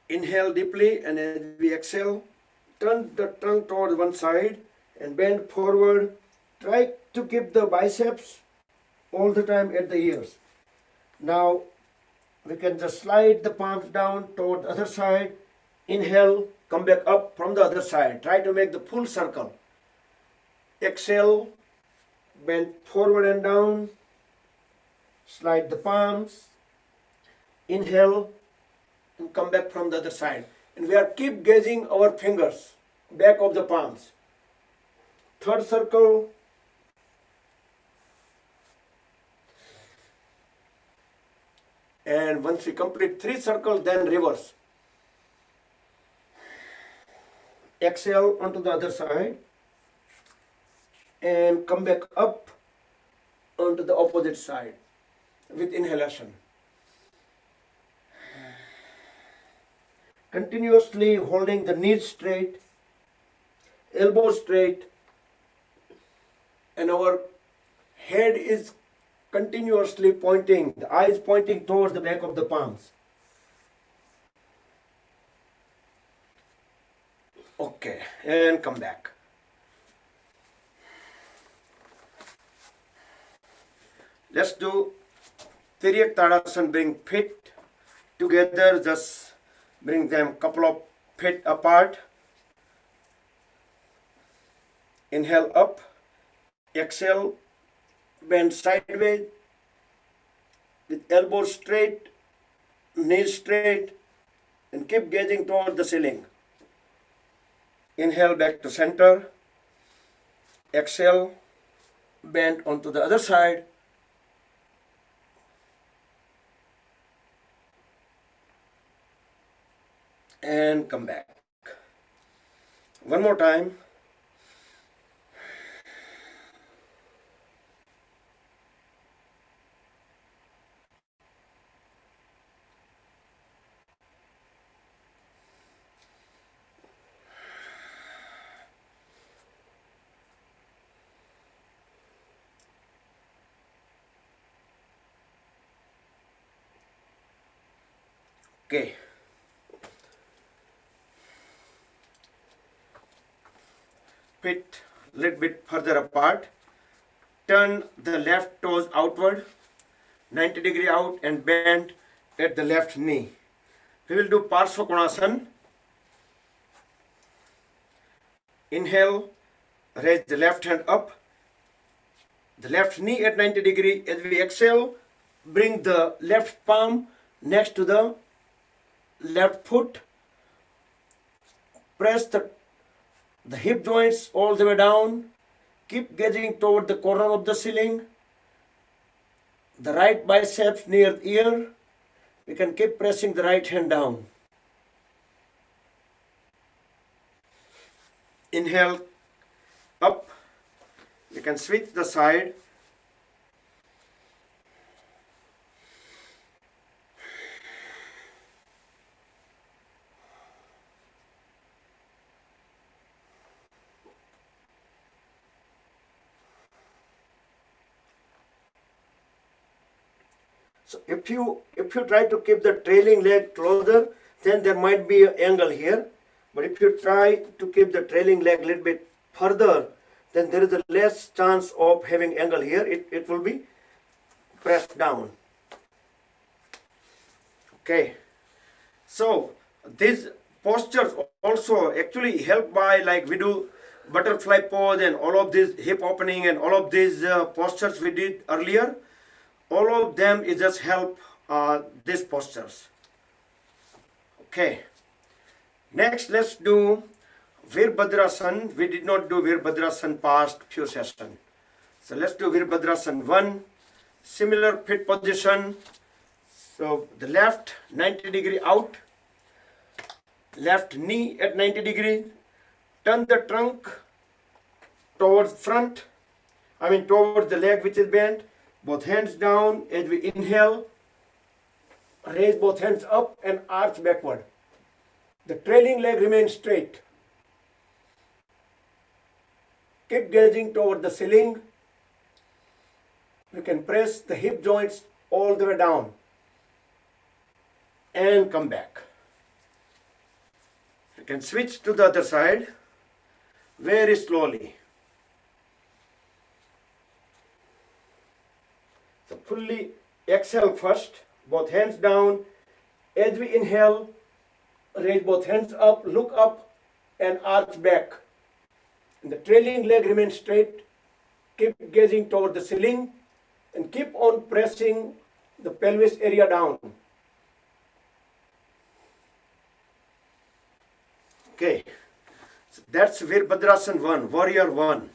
inhale deeply and as we exhale, turn the trunk toward one side and bend forward. Try to keep the biceps all the time at the ears. Now we can just slide the palms down toward the other side. Inhale, come back up from the other side. Try to make the full circle. Exhale, bend forward and down. Slide the palms. Inhale and come back from the other side. And we are keep gazing our fingers, back of the palms. Third circle. And once we complete 3 circles, then reverse. Exhale onto the other side and come back up onto the opposite side with inhalation. Continuously holding the knees straight, elbows straight, and our head is continuously pointing, the eyes pointing towards the back of the palms. Okay, and come back. Let's do Tiryak Tadasana. Bring feet together, just bring them couple of feet apart. Inhale up, exhale, bend sideways with elbows straight, knees straight, and keep gazing toward the ceiling. Inhale back to center. Exhale, bend onto the other side. And come back. One more time. Okay. Feet a little bit further apart. Turn the left toes outward, 90-degree out, and bend at the left knee. We will do Parshva Konasana. Inhale, raise the left hand up, the left knee at 90-degree. As we exhale, bring the left palm next to the left foot. Press the hip joints all the way down. Keep gazing toward the corner of the ceiling. The right biceps near the ear. We can keep pressing the right hand down. Inhale up. You can switch the side. So if you try to keep the trailing leg closer, then there might be an angle here. But if you try to keep the trailing leg a little bit further, then there is a less chance of having angle here. It will be pressed down. Okay. So these postures also actually help by, like we do butterfly pose and all of this hip opening and all of these postures we did earlier. All of them is just help these postures. Okay. Next, let's do Virabhadrasana. We did not do Virabhadrasana past few sessions. So let's do Virabhadrasana 1. Similar feet position. So the left 90-degree out. Left knee at 90-degree. Turn the trunk towards front. Towards the leg which is bent. Both hands down as we inhale. Raise both hands up and arch backward. The trailing leg remains straight. Keep gazing toward the ceiling. You can press the hip joints all the way down. and come back. You can switch to the other side very slowly. So fully exhale first, both hands down. As we inhale, raise both hands up, look up and arch back. And the trailing leg remains straight. Keep gazing toward the ceiling and keep on pressing the pelvis area down. Okay, so that's Virabhadrasana 1, Warrior 1.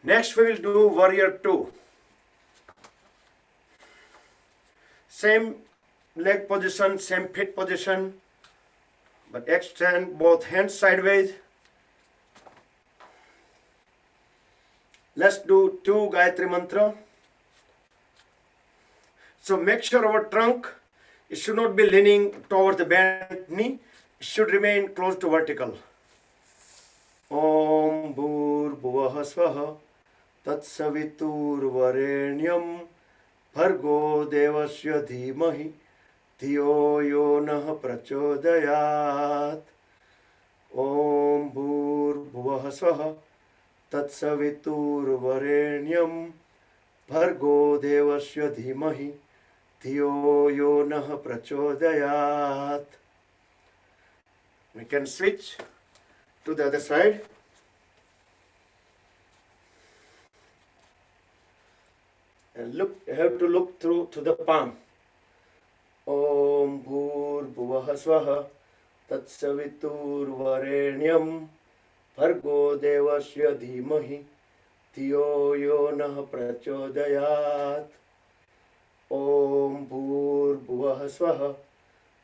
Next we will do Warrior 2. Same leg position, same feet position, but extend both hands sideways. Let's do 2 Gayatri Mantra. So make sure our trunk, it should not be leaning towards the bent knee, it should remain close to vertical. Om Bhur Bhuvah Swaha Tat Savitur Varenyam Bhargo Devasya Dhimahi Dhiyo Yo Nah Prachodayat. Om Bhur Bhuvah Swaha Tat Savitur Varenyam Bhargo Devasya Dhimahi Dhiyo Yo Nah Prachodayat. We can switch to the other side. And look, you have to look through to the palm. Om Bhur Bhuvah Swaha Tat Savitur Varenyam Bhargo Devasya Dhimahi Dhiyo Yo Nah Prachodayat. Om Bhur Bhuvah Swaha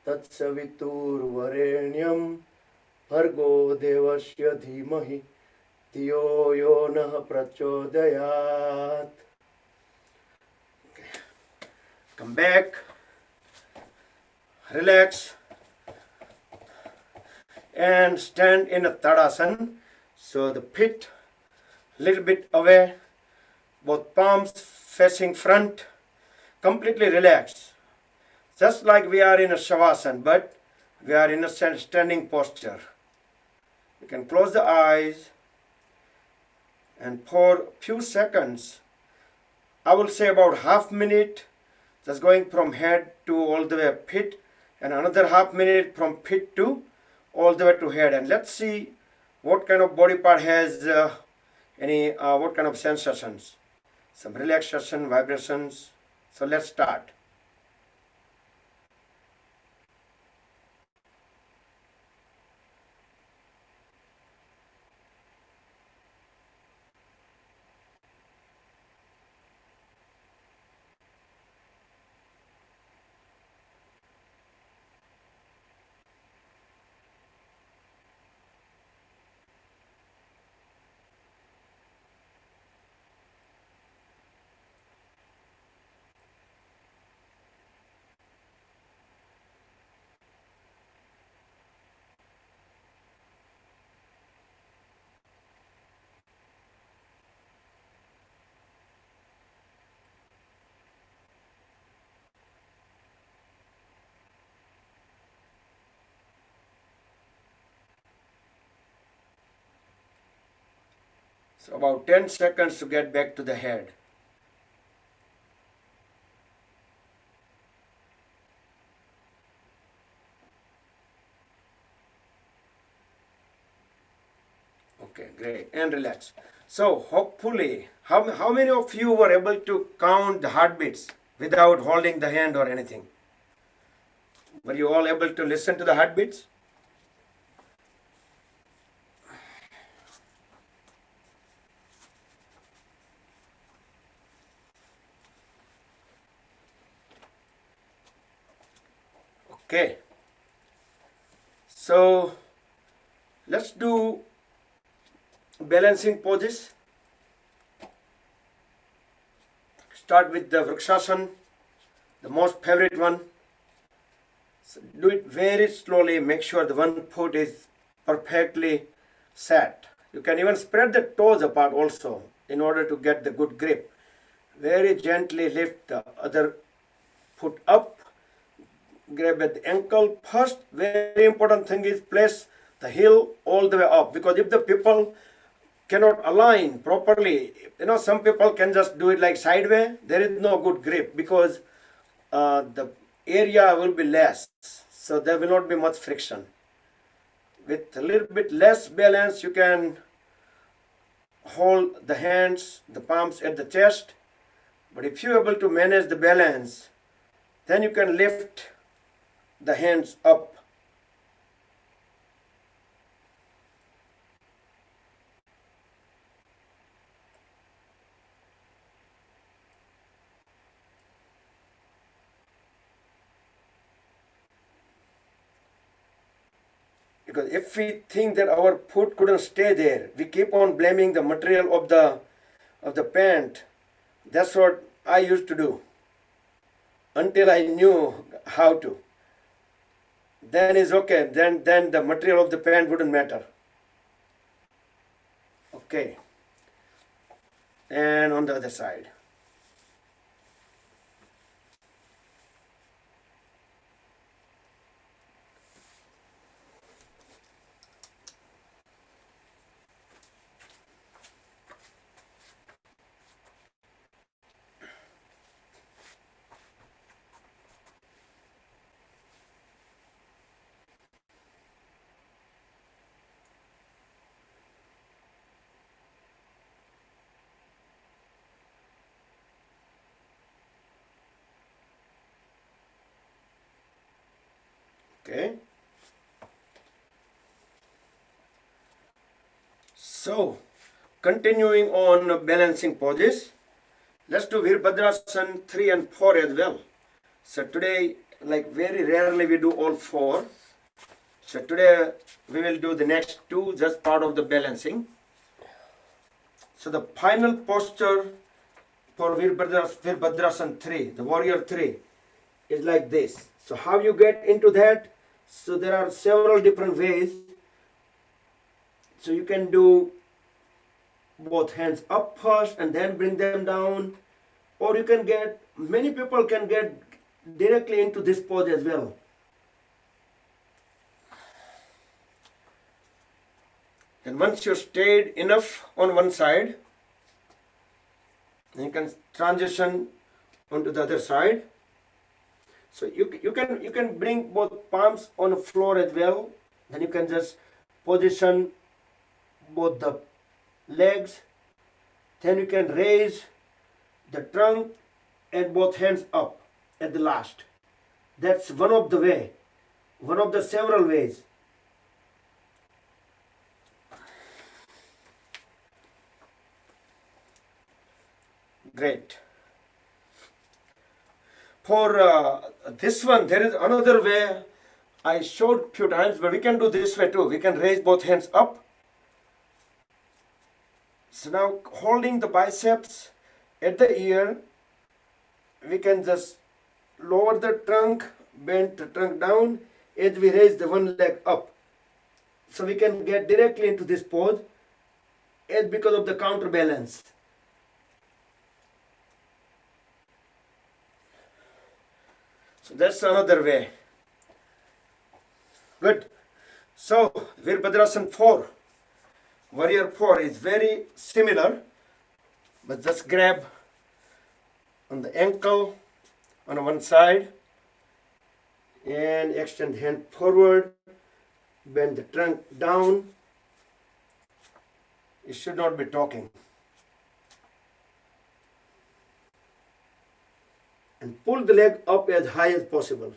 Tat Savitur Varenyam Bhargo Devasya Dhimahi Dhiyo Yo Nah Prachodayat. Come back, relax, and stand in a Tadasana. So the feet a little bit away, both palms facing front, completely relaxed. Just like we are in a Shavasana, but we are in a standing posture. You can close the eyes and for a few seconds, I will say about half minute, just going from head to all the way feet, and another half minute from feet to all the way to head. And let's see what kind of body part has what kind of sensations, some relaxation, vibrations. So let's start. So about 10 seconds to get back to the head. Okay, great, and relax. So hopefully, how many of you were able to count the heartbeats without holding the hand or anything? Were you all able to listen to the heartbeats? Okay, so let's do balancing poses. Start with the Rakshasana, the most favorite one. So do it very slowly. Make sure the one foot is perfectly set. You can even spread the toes apart also in order to get the good grip. Very gently lift the other foot up, grab at the ankle. First, very important thing is place the heel all the way up, because if the people cannot align properly, some people can just do it like sideways, there is no good grip, because the area will be less, so there will not be much friction. With a little bit less balance, you can hold the hands, the palms at the chest, but if you are able to manage the balance, then you can lift the hands up. Because if we think that our foot couldn't stay there, we keep on blaming the material of the pant. That's what I used to do until I knew how to. Then it's okay. Then the material of the pant wouldn't matter. Okay. And on the other side. Okay. So, continuing on balancing poses, let's do Virabhadrasana 3 and 4 as well. So today, like very rarely we do all 4. So today we will do the next 2, just part of the balancing. So the final posture for Virabhadrasana 3, the warrior 3, is like this. So how you get into that? So there are several different ways. So you can do both hands up first and then bring them down, or you can get, many people can get directly into this pose as well. And once you stayed enough on one side, you can transition onto the other side. So you can bring both palms on the floor as well. Then you can just position both the legs. Then you can raise the trunk and both hands up at the last. That's one of the way, one of the several ways. Great. For this one, there is another way I showed few times, but we can do this way too. We can raise both hands up. So now holding the biceps at the ear, we can just lower the trunk, bend the trunk down as we raise the one leg up. So we can get directly into this pose as because of the counterbalance. So that's another way. Good. So Virabhadrasana 4, Warrior 4 is very similar, but just grab on the ankle on one side and extend hand forward, bend the trunk down. You should not be talking. And pull the leg up as high as possible,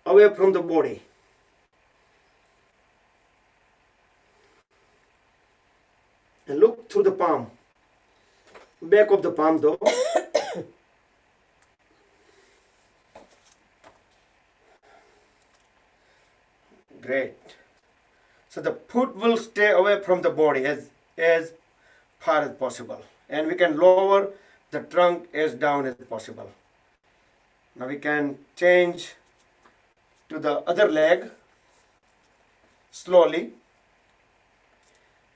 away from the body. And look through the palm, back of the palm though. Great. So the foot will stay away from the body as far as possible. And we can lower the trunk as down as possible. Now we can change to the other leg slowly.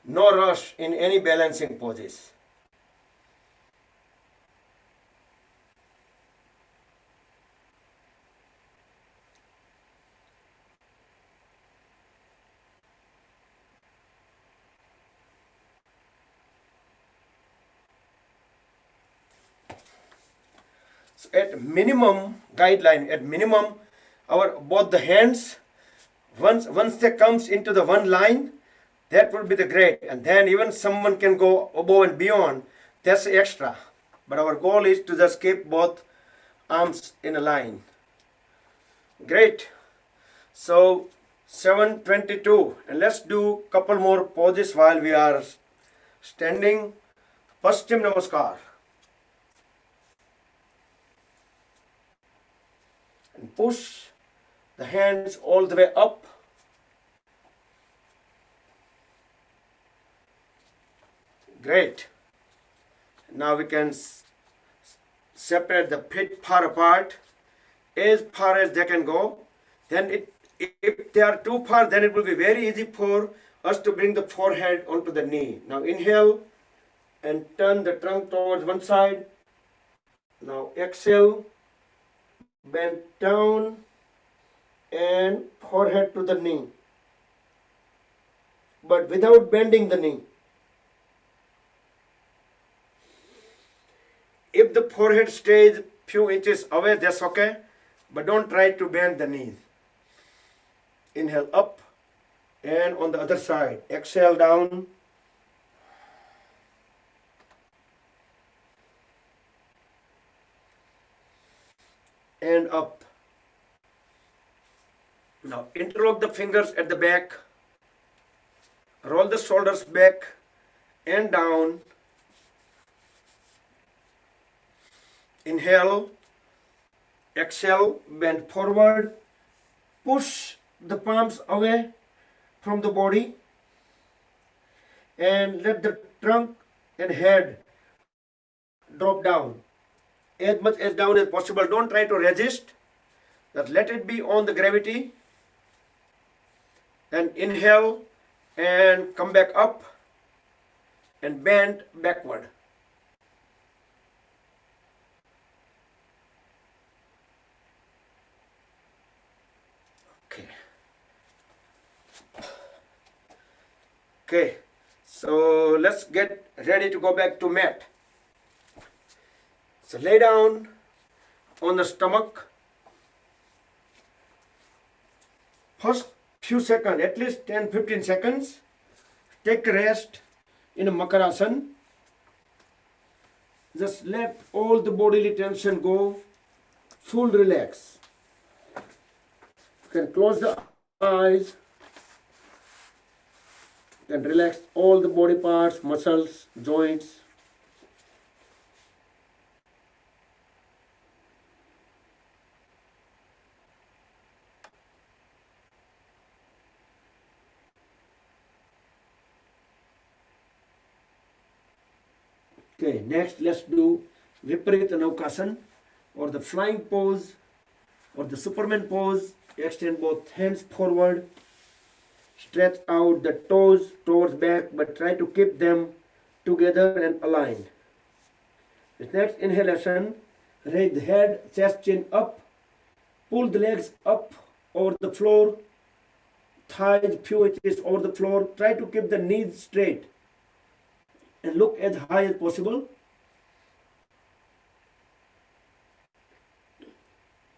No rush in any balancing poses. So at minimum guideline, at minimum, our both the hands, once they comes into the one line, that would be the great. And then even someone can go above and beyond. That's extra. But our goal is to just keep both arms in a line. Great. So 7:22, and let's do couple more poses while we are standing. Paschim Namaskar. And push the hands all the way up. Great. Now we can separate the feet far apart as far as they can go. Then if they are too far, then it will be very easy for us to bring the forehead onto the knee. Now inhale and turn the trunk towards one side. Now exhale, bend down and forehead to the knee, but without bending the knee. If the forehead stays few inches away, that's okay, but don't try to bend the knees. Inhale up and on the other side. Exhale down. And up. Now interlock the fingers at the back. Roll the shoulders back and down. Inhale, exhale, bend forward, push the palms away from the body and let the trunk and head drop down as much as down as possible. Don't try to resist, just let it be on the gravity. Then inhale and come back up and bend backward. Okay, so let's get ready to go back to mat. So lay down on the stomach. First few seconds, at least 10-15 seconds, take a rest in a Makarasan. Just let all the bodily tension go, full relax. You can close the eyes. Then relax all the body parts, muscles, joints. Okay, next let's do Viparita Naukasan, or the flying pose, or the Superman pose. Extend both hands forward. Stretch out the toes towards back, but try to keep them together and aligned. This next inhalation, raise the head, chest, chin up. Pull the legs up over the floor, thighs few inches over the floor. Try to keep the knees straight and look as high as possible.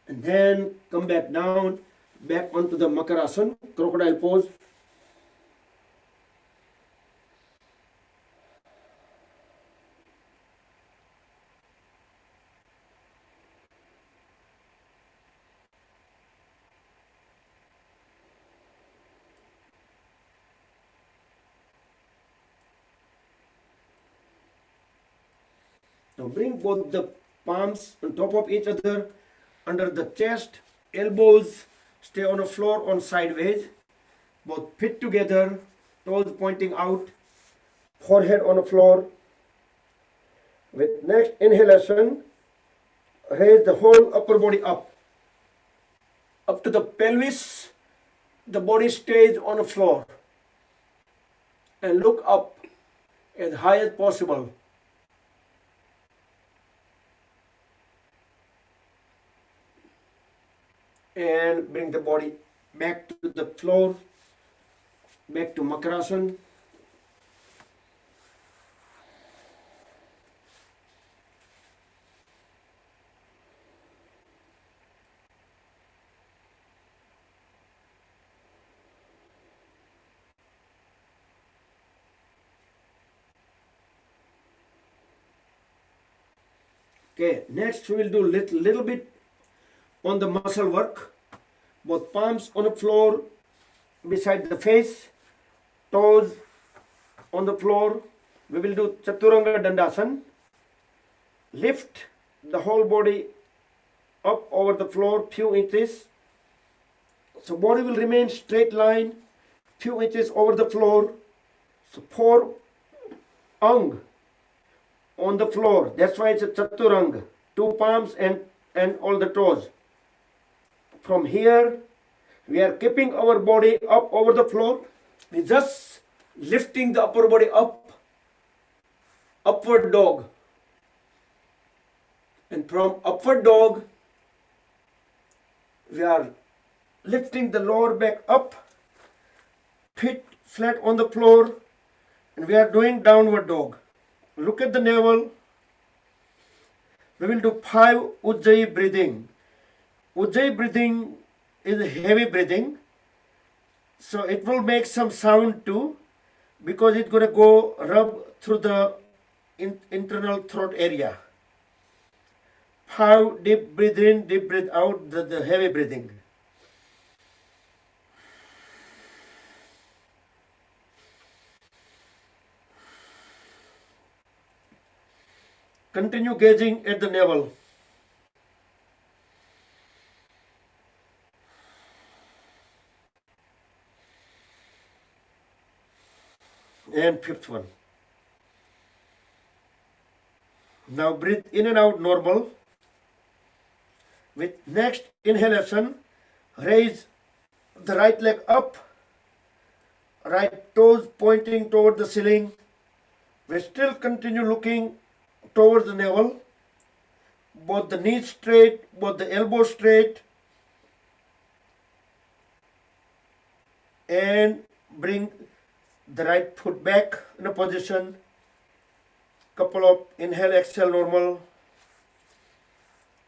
And then come back down, back onto the Makarasan, crocodile pose. Now bring both the palms on top of each other, under the chest, elbows stay on the floor on sideways, both feet together, toes pointing out, forehead on the floor. With next inhalation, raise the whole upper body up to the pelvis. The body stays on the floor and look up as high as possible. And bring the body back to the floor, back to Makarasan. Okay, next we will do little bit on the muscle work. Both palms on the floor beside the face, toes on the floor. We will do Chaturanga Dandasana. Lift the whole body up over the floor few inches. So body will remain straight line few inches over the floor. So 4 ang on the floor. That's why it's a Chaturanga. 2 palms and all the toes. From here, we are keeping our body up over the floor. We just lifting the upper body up, upward dog. And from upward dog, we are lifting the lower back up, feet flat on the floor, and we are doing downward dog. Look at the navel. We will do 5 Ujjayi breathing. Ujjayi breathing is heavy breathing, so it will make some sound too, because it's going to go rub through the internal throat area. 5 deep breathe in, deep breathe out, the heavy breathing. Continue gazing at the navel. And 5th one. Now breathe in and out normal. With next inhalation, raise the right leg up, right toes pointing toward the ceiling. We still continue looking towards the navel. Both the knees straight, both the elbows straight. And bring the right foot back in a position. Couple of inhale, exhale normal.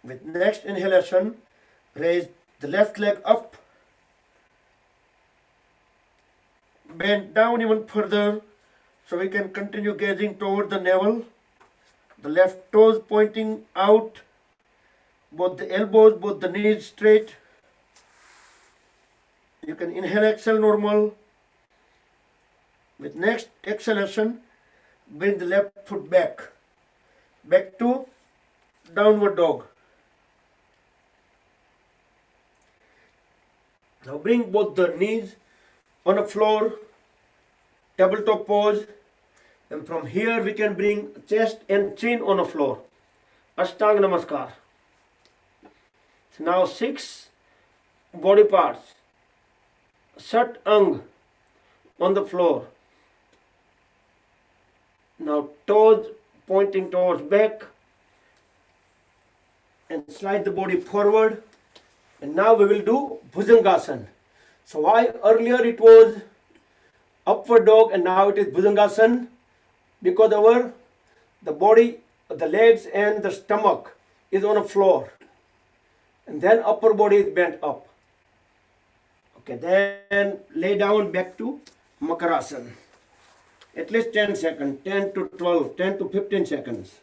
With next inhalation, raise the left leg up. Bend down even further so we can continue gazing toward the navel. The left toes pointing out. Both the elbows, both the knees straight. You can inhale, exhale normal. With next exhalation, bring the left foot back. Back to downward dog. Now bring both the knees on the floor, tabletop pose, and from here we can bring chest and chin on the floor. Ashtanga Namaskar. So now 6 body parts. Sat ang on the floor. Now toes pointing towards back and slide the body forward. And now we will do Bhujangasana. So why earlier it was upward dog and now it is Bhujangasana? Because the body, the legs and the stomach is on the floor. And then upper body is bent up. Okay, then lay down back to Makarasana. At least 10 seconds, 10 to 12, 10 to 15 seconds.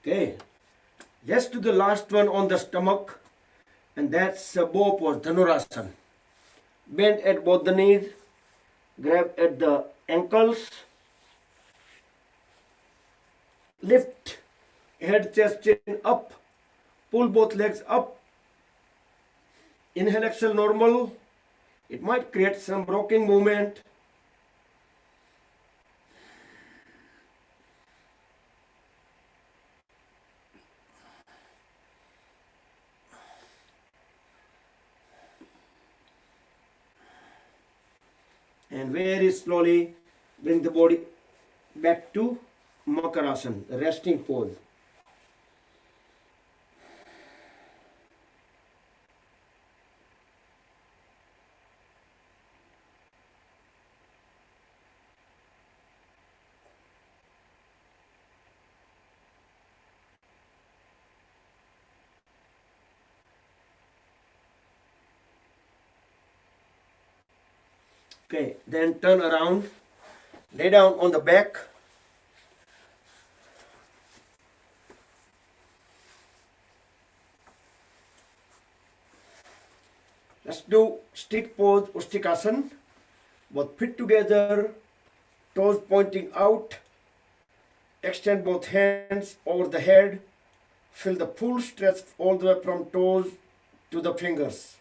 Okay, let's do the last one on the stomach, and that's bow pose, Dhanurasana. Bend at both the knees, grab at the ankles, lift head, chest, chin up, pull both legs up, inhale, exhale normal. It might create some rocking movement. And very slowly bring the body back to Makarasana, the resting pose. Okay, then turn around, lay down on the back. Let's do stick pose, Mundukasan. Both feet together, toes pointing out. Extend both hands over the head. Feel the full stretch all the way from toes to the fingers.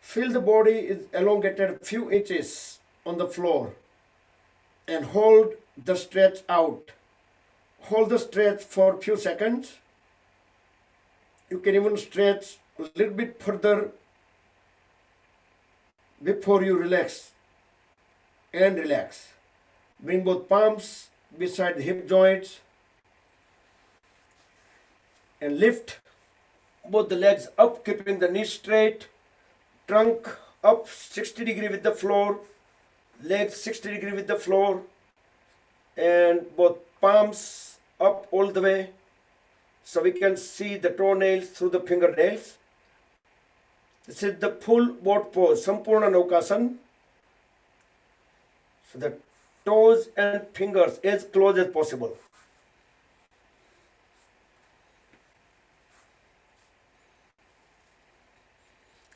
Feel the body is elongated a few inches on the floor and hold the stretch out. Hold the stretch for a few seconds. You can even stretch a little bit further before you relax and relax. Bring both palms beside the hip joints and lift both the legs up, keeping the knees straight, trunk up 60 degrees with the floor, legs 60 degrees with the floor, and both palms up all the way so we can see the toenails through the fingernails. This is the full boat pose, Sampurna Naukasan. So the toes and fingers as close as possible.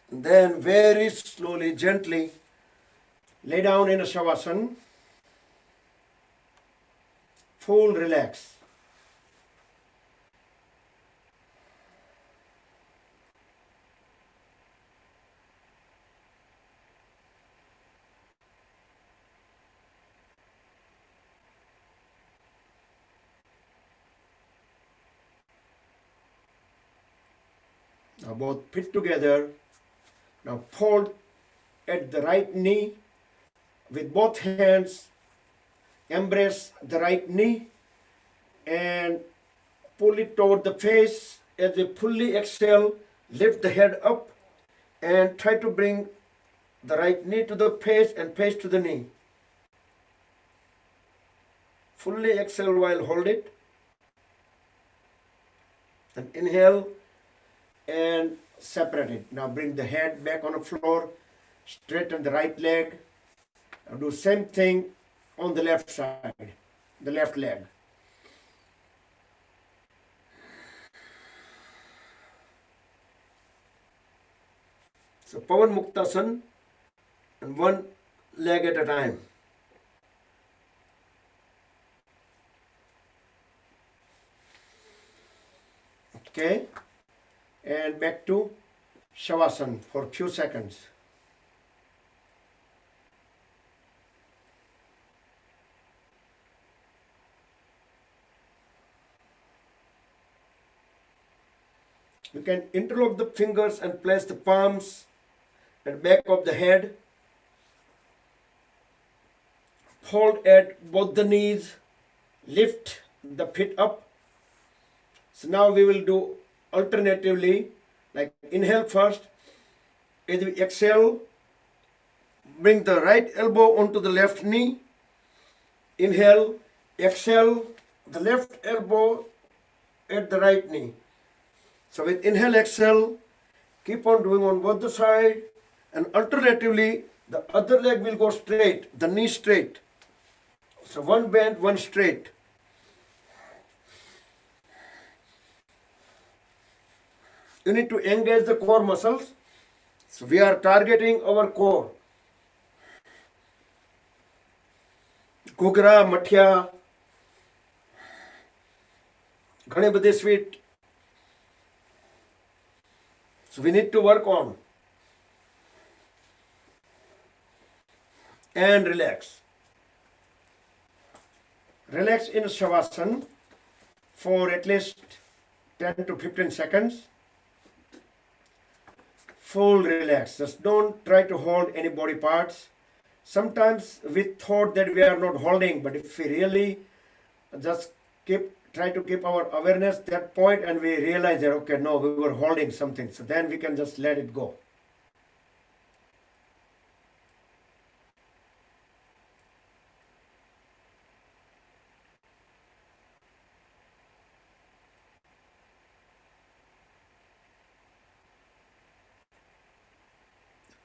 Then very slowly, gently, lay down in a Shavasana. Full relax. Now both feet together. Now fold at the right knee with both hands. Embrace the right knee and pull it toward the face. As we fully exhale, lift the head up and try to bring the right knee to the face and face to the knee. Fully exhale while hold it. And inhale and separate it. Now bring the head back on the floor, straighten the right leg. Now do same thing on the left side, the left leg. So Pavan Muktasan, and one leg at a time. Okay, and back to Shavasana for a few seconds. You can interlock the fingers and place the palms at back of the head. Hold at both the knees. Lift the feet up. So now we will do alternatively, like inhale first. As we exhale, bring the right elbow onto the left knee. Inhale, exhale, the left elbow at the right knee. So with inhale, exhale, keep on doing on both the side, and alternatively, the other leg will go straight, the knee straight. So one bend, one straight. You need to engage the core muscles. So we are targeting our core. Kugra, Mathya, ઘણી બધી sweet. So we need to work on. And relax. Relax in Shavasana for at least 10 to 15 seconds. Full relax. Just don't try to hold any body parts. Sometimes we thought that we are not holding, but if we really just try to keep our awareness that point, and we realize that, okay, no, we were holding something. So then we can just let it go.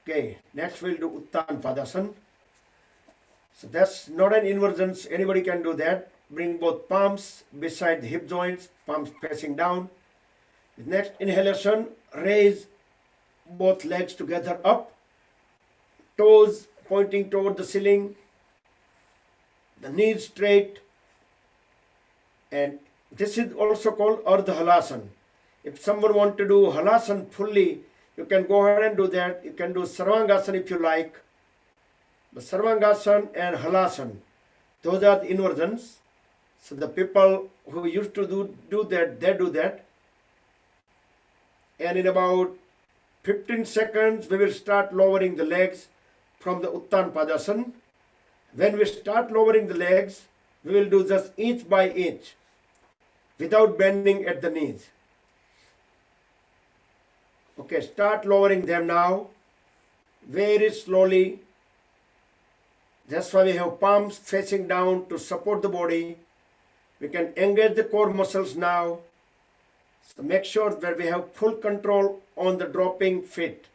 Okay, next we'll do Tadasana. So that's not an inversion. Anybody can do that. Bring both palms beside the hip joints, palms facing down. Next inhalation, raise both legs together up, toes pointing toward the ceiling, the knees straight, and this is also called Ardha Halasana. If someone wants to do Halasana fully, you can go ahead and do that. You can do Sarvangasana if you like. But Sarvangasana and Halasana, those are the inversions. So the people who used to do that, they do that. And in about 15 seconds, we will start lowering the legs from the Uttanasana. When we start lowering the legs, we will do just inch by inch without bending at the knees. Okay, start lowering them now, very slowly. That's why we have palms facing down to support the body. We can engage the core muscles now. So make sure that we have full control on the dropping feet.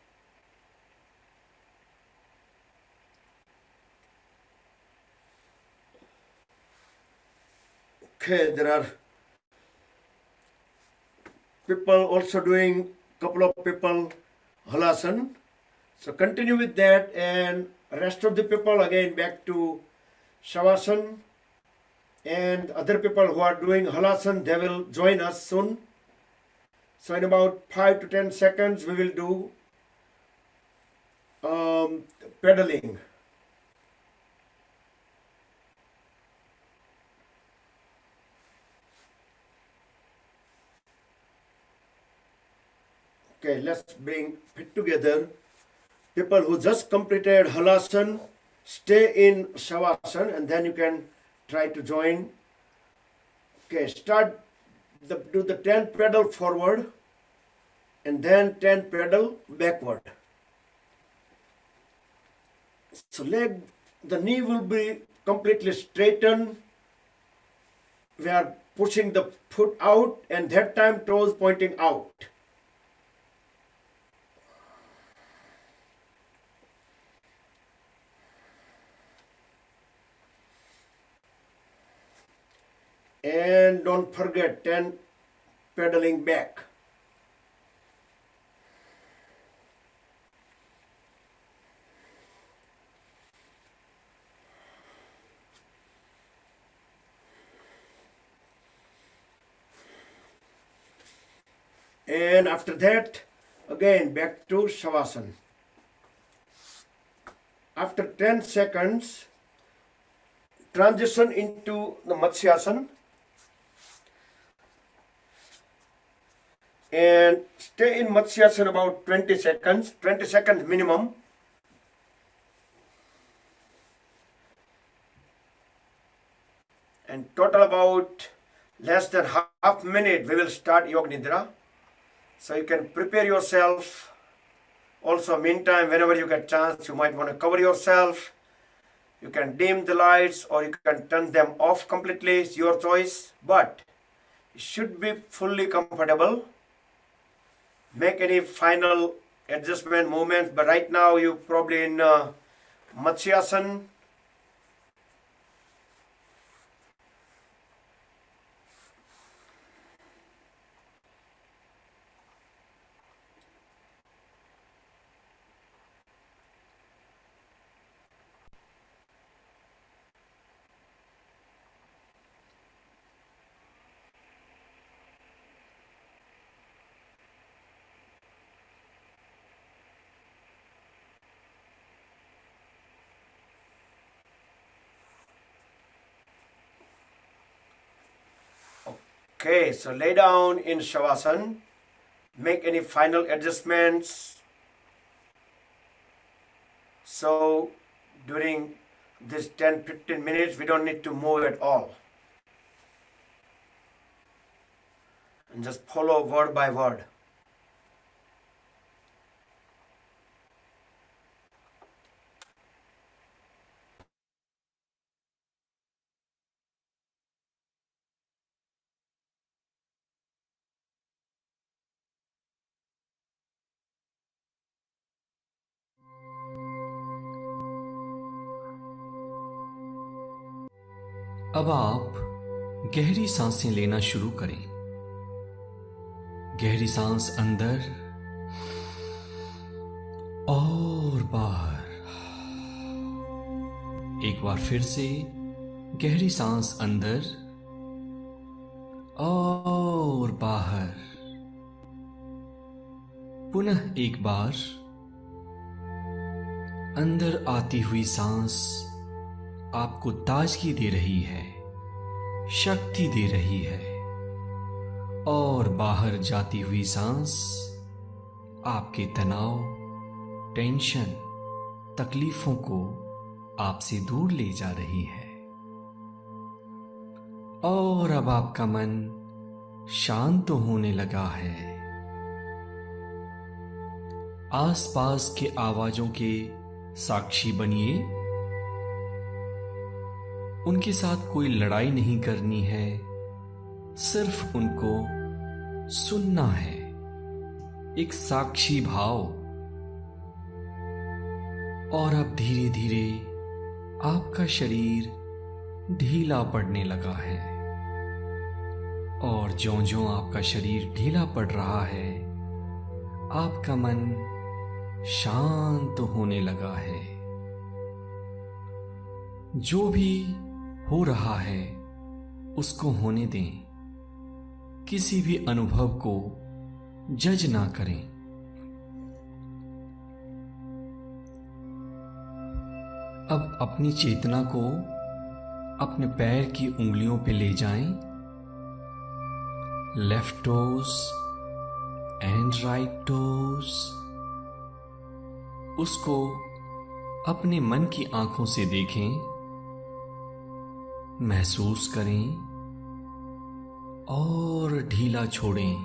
Okay, there are people also doing, couple of people Halasana. So continue with that, and rest of the people again back to Shavasana. And other people who are doing Halasana, they will join us soon. So in about 5 to 10 seconds, we will do pedaling. Okay, let's bring it together. People who just completed Halasana, stay in Shavasana, and then you can try to join. Okay, do the 10 pedal forward and then 10 pedal backward. So the knee will be completely straightened. We are pushing the foot out, and that time toes pointing out. And don't forget 10 pedaling back. And after that, again back to Shavasana. After 10 seconds, transition into the Matsyasana. And stay in Matsyasana about 20 seconds minimum. And total about less than half minute, we will start Yoga Nidra. So you can prepare yourself. Also, meantime, whenever you get chance, you might want to cover yourself. You can dim the lights or you can turn them off completely. It's your choice. But it should be fully comfortable. Make any final adjustment movements. But right now, you're probably in Matsyasana. Okay, so lay down in Shavasana. Make any final adjustments. So during this 10-15 minutes, we don't need to move at all. And just follow word by word. अब आप गहरी सांसें लेना शुरू करें। गहरी सांस अंदर और बाहर। एक बार फिर से गहरी सांस अंदर और बाहर। पुनः एक बार अंदर आती हुई सांस आपको ताजगी दे रही है, शक्ति दे रही है, और बाहर जाती हुई सांस आपके तनाव, टेंशन, तकलीफों को आपसे दूर ले जा रही है। और अब आपका मन शांत होने लगा है। आसपास के आवाजों के साक्षी बनिए। उनके साथ कोई लड़ाई नहीं करनी है, सिर्फ उनको सुनना है। एक साक्षी भाव। और अब धीरे धीरे आपका शरीर ढीला पड़ने लगा है। और ज्यों-ज्यों आपका शरीर ढीला पड़ रहा है, आपका मन शांत होने लगा है। जो भी हो रहा है उसको होने दें। किसी भी अनुभव को जज ना करें। अब अपनी चेतना को अपने पैर की उंगलियों पे ले जाएं। Left toes and right toes. उसको अपने मन की आंखों से देखें, महसूस करें और ढीला छोड़ें।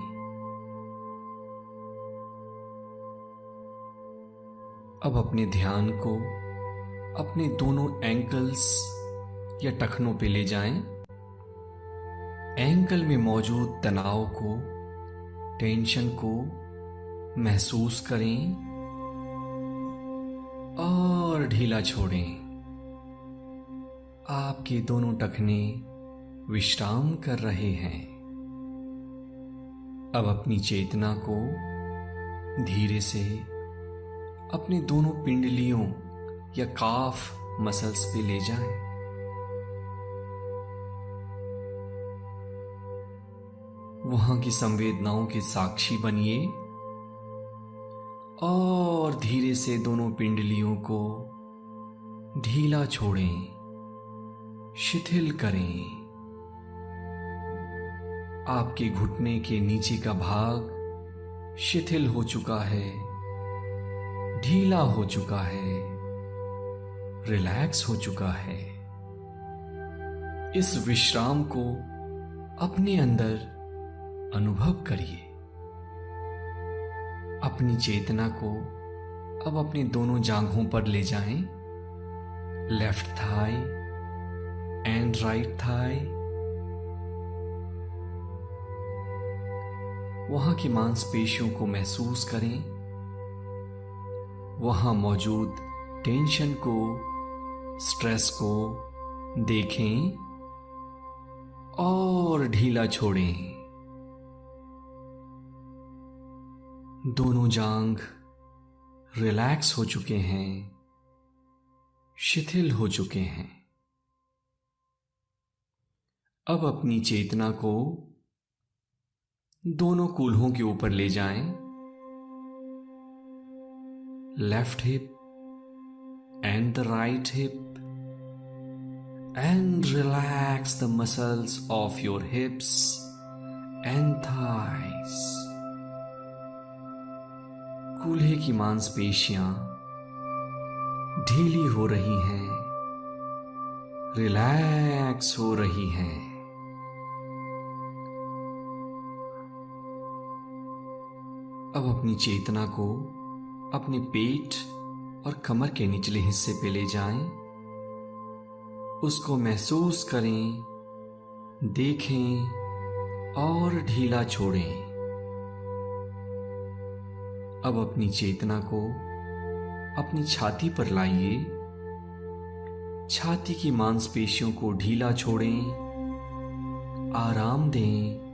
अब अपने ध्यान को अपने दोनों एंकल्स या टखनों पे ले जाएं। एंकल में मौजूद तनाव को, टेंशन को महसूस करें और ढीला छोड़ें। आपके दोनों टखने विश्राम कर रहे हैं। अब अपनी चेतना को धीरे से अपने दोनों पिंडलियों या काफ मसल्स पे ले जाएं। वहां की संवेदनाओं के साक्षी बनिए और धीरे से दोनों पिंडलियों को ढीला छोड़ें, शिथिल करें। आपके घुटने के नीचे का भाग शिथिल हो चुका है, ढीला हो चुका है, रिलैक्स हो चुका है। इस विश्राम को अपने अंदर अनुभव करिए। अपनी चेतना को अब अपने दोनों जांघों पर ले जाएं। Left thigh and right thigh. वहां की मांसपेशियों को महसूस करें। वहां मौजूद टेंशन को, स्ट्रेस को देखें और ढीला छोड़ें। दोनों जांघ रिलैक्स हो चुके हैं, शिथिल हो चुके हैं। अब अपनी चेतना को दोनों कूल्हों के ऊपर ले जाएं। Left hip and the right hip, and relax the muscles of your hips and thighs. कूल्हे की मांसपेशियां ढीली हो रही हैं, रिलैक्स हो रही हैं। अब अपनी चेतना को अपने पेट और कमर के निचले हिस्से पे ले जाएं। उसको महसूस करें, देखें और ढीला छोड़ें। अब अपनी चेतना को अपनी छाती पर लाइए। छाती की मांसपेशियों को ढीला छोड़ें, आराम दें,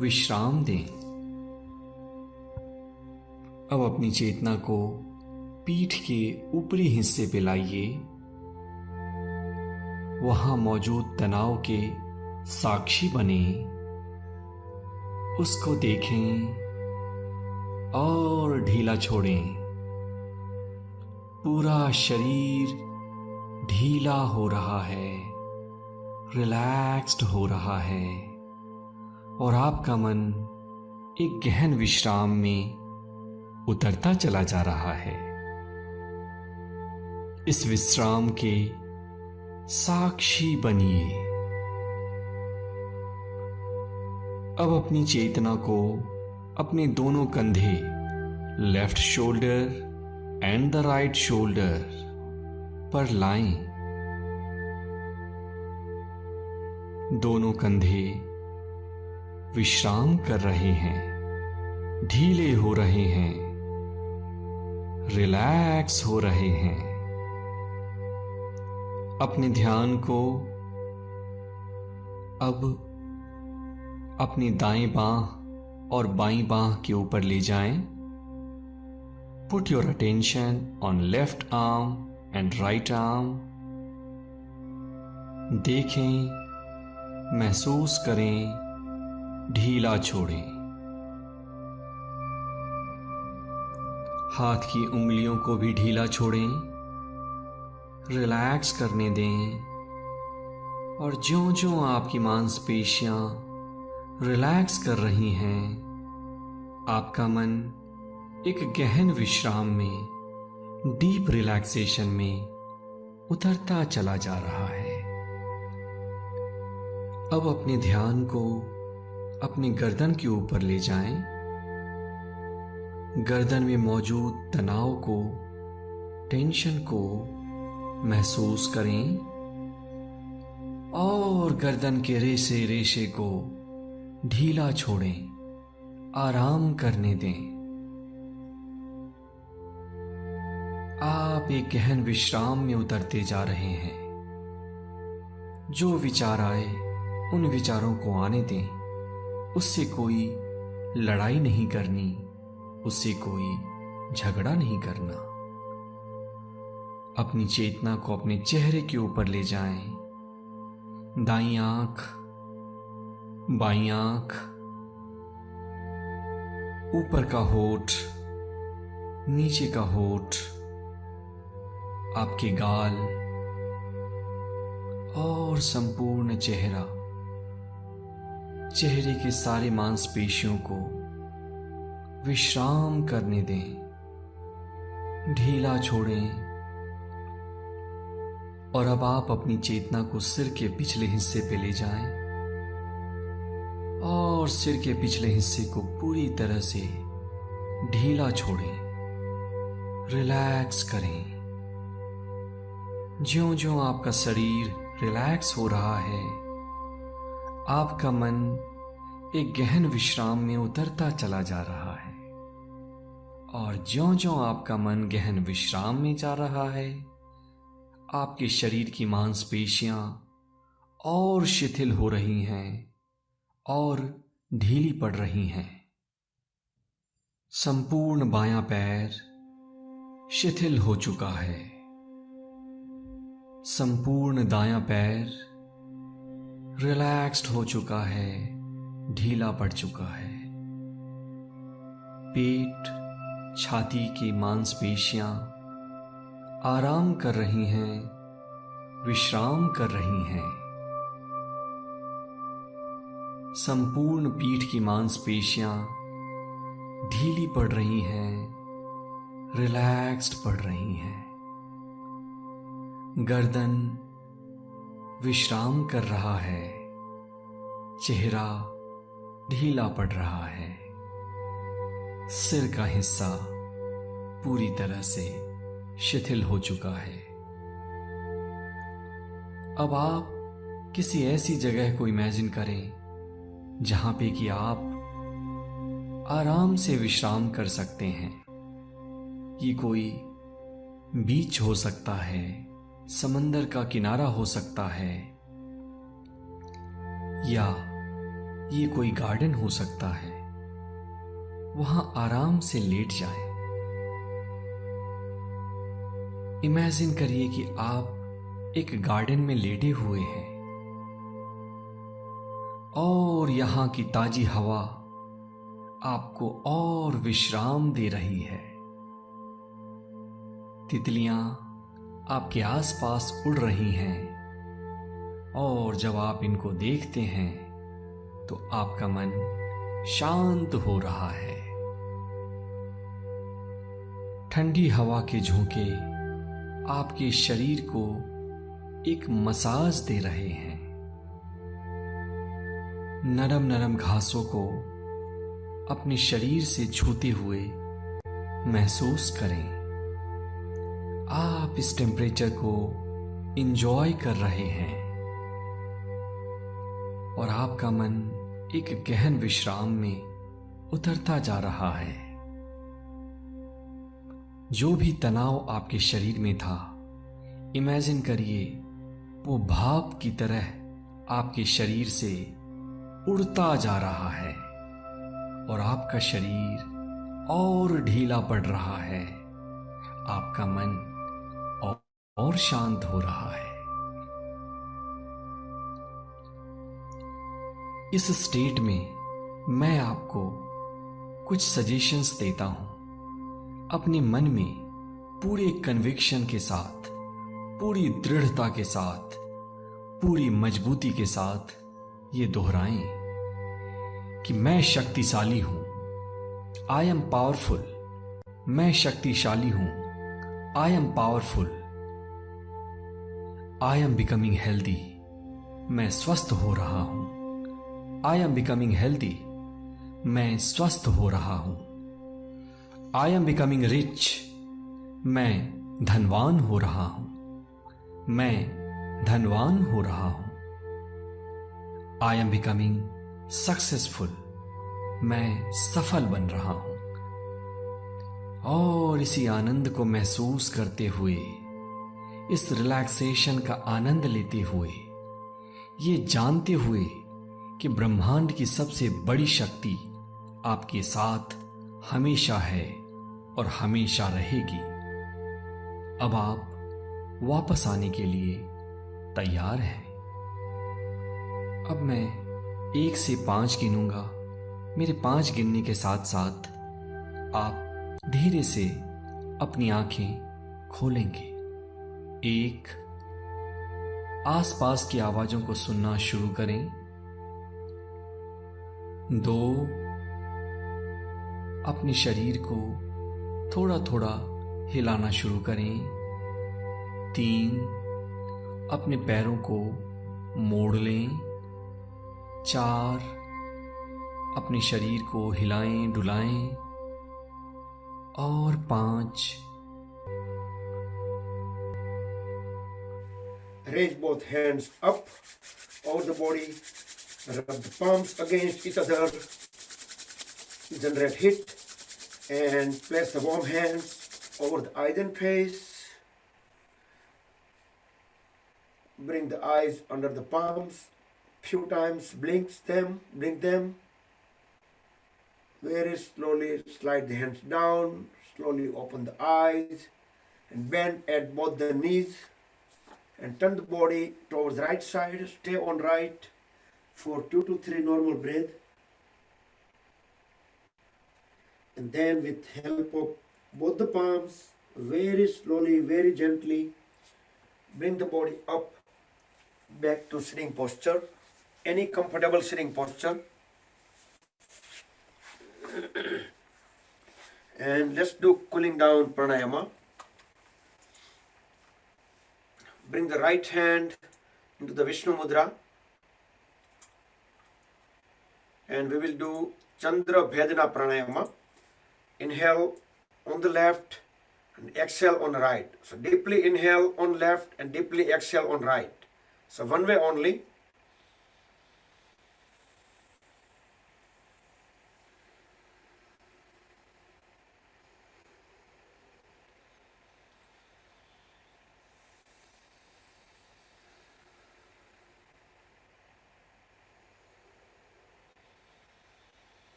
विश्राम दें। अब अपनी चेतना को पीठ के ऊपरी हिस्से पे लाइए। वहां मौजूद तनाव के साक्षी बने, उसको देखें और ढीला छोड़ें। पूरा शरीर ढीला हो रहा है, रिलैक्स्ड हो रहा है और आपका मन एक गहन विश्राम में उतरता चला जा रहा है। इस विश्राम के साक्षी बनिए। अब अपनी चेतना को अपने दोनों कंधे, left shoulder and the right shoulder पर लाएं। दोनों कंधे विश्राम कर रहे हैं, ढीले हो रहे हैं, रिलैक्स हो रहे हैं। अपने ध्यान को अब अपनी दाएं बांह और बाईं बांह के ऊपर ले जाएं। Put your attention on left arm and right arm. देखें, महसूस करें, ढीला छोड़ें। हाथ की उंगलियों को भी ढीला छोड़ें, रिलैक्स करने दें और ज्यों-ज्यों आपकी मांसपेशियां रिलैक्स कर रही हैं, आपका मन एक गहन विश्राम में, डीप रिलैक्सेशन में उतरता चला जा रहा है। अब अपने ध्यान को अपनी गर्दन के ऊपर ले जाएं। गर्दन में मौजूद तनाव को, टेंशन को महसूस करें और गर्दन के रेशे रेशे को ढीला छोड़ें, आराम करने दें। आप एक गहन विश्राम में उतरते जा रहे हैं। जो विचार आए उन विचारों को आने दें। उससे कोई लड़ाई नहीं करनी, उससे कोई झगड़ा नहीं करना। अपनी चेतना को अपने चेहरे के ऊपर ले जाएं। दाईं आंख, बाईं आंख, ऊपर का होठ, नीचे का होठ, आपके गाल और संपूर्ण चेहरा, चेहरे के सारे मांसपेशियों को विश्राम करने दें, ढीला छोड़ें। और अब आप अपनी चेतना को सिर के पिछले हिस्से पे ले जाएं और सिर के पिछले हिस्से को पूरी तरह से ढीला छोड़ें, रिलैक्स करें। ज्यों-ज्यों आपका शरीर रिलैक्स हो रहा है, आपका मन एक गहन विश्राम में उतरता चला जा रहा है। और ज्यों-ज्यों आपका मन गहन विश्राम में जा रहा है, आपके शरीर की मांसपेशियां और शिथिल हो रही हैं और ढीली पड़ रही हैं। संपूर्ण बायां पैर शिथिल हो चुका है। संपूर्ण दायां पैर रिलैक्स्ड हो चुका है, ढीला पड़ चुका है। पेट, छाती की मांसपेशियां आराम कर रही हैं, विश्राम कर रही हैं। संपूर्ण पीठ की मांसपेशियां ढीली पड़ रही हैं, रिलैक्स्ड पड़ रही हैं। गर्दन विश्राम कर रहा है, चेहरा ढीला पड़ रहा है। सिर का हिस्सा पूरी तरह से शिथिल हो चुका है। अब आप किसी ऐसी जगह को इमेजिन करें जहां पे कि आप आराम से विश्राम कर सकते हैं। ये कोई बीच हो सकता है, समंदर का किनारा हो सकता है या ये कोई गार्डन हो सकता है। वहां आराम से लेट जाएं। इमेजिन करिए कि आप एक गार्डन में लेटे हुए हैं और यहां की ताजी हवा आपको और विश्राम दे रही है। तितलियां आपके आसपास उड़ रही हैं और जब आप इनको देखते हैं तो आपका मन शांत हो रहा है। ठंडी हवा के झोंके आपके शरीर को एक मसाज दे रहे हैं। नरम नरम घासों को अपने शरीर से छूते हुए महसूस करें। आप इस टेम्परेचर को इंजॉय कर रहे हैं और आपका मन एक गहन विश्राम में उतरता जा रहा है। जो भी तनाव आपके शरीर में था, इमेजिन करिए वो भाप की तरह आपके शरीर से उड़ता जा रहा है और आपका शरीर और ढीला पड़ रहा है। आपका मन और शांत हो रहा है। इस स्टेट में मैं आपको कुछ सजेशंस देता हूं। अपने मन में पूरे कन्विक्शन के साथ, पूरी दृढ़ता के साथ, पूरी मजबूती के साथ ये दोहराएं कि मैं शक्तिशाली हूं। I am powerful. मैं शक्तिशाली हूं। I am powerful. I am becoming healthy. मैं स्वस्थ हो रहा हूं। I am becoming healthy. मैं स्वस्थ हो रहा हूं। I am becoming rich. मैं धनवान हो रहा हूं। मैं धनवान हो रहा हूं। I am becoming successful. मैं सफल बन रहा हूं। और इसी आनंद को महसूस करते हुए, इस रिलैक्सेशन का आनंद लेते हुए, ये जानते हुए कि ब्रह्मांड की सबसे बड़ी शक्ति आपके साथ हमेशा है और हमेशा रहेगी, अब आप वापस आने के लिए तैयार हैं। अब मैं 1 से 5 गिनूंगा। मेरे 5 गिनने के साथ साथ आप धीरे से अपनी आंखें खोलेंगे। 1, आसपास की आवाजों को सुनना शुरू करें। 2, अपने शरीर को थोड़ा थोड़ा हिलाना शुरू करें। 3, अपने पैरों को मोड़ लें। 4, अपने शरीर को हिलाएं डुलाएं। और 5, Raise both hands up over the body, rub the palms against each other, generate heat, and place the warm hands over the eyes and face. Bring the eyes under the palms, few times blink them. Very slowly slide the hands down, slowly open the eyes and bend at both the knees and turn the body towards the right side. Stay on right for 2 to 3 normal breath. And then with help of both the palms, very slowly, very gently, bring the body up back to sitting posture. Any comfortable sitting posture. And let's do cooling down pranayama. Bring the right hand into the Vishnu Mudra. And we will do Chandra Bhedana Pranayama. Inhale on the left and exhale on the right. So deeply inhale on left and deeply exhale on right. So one way only.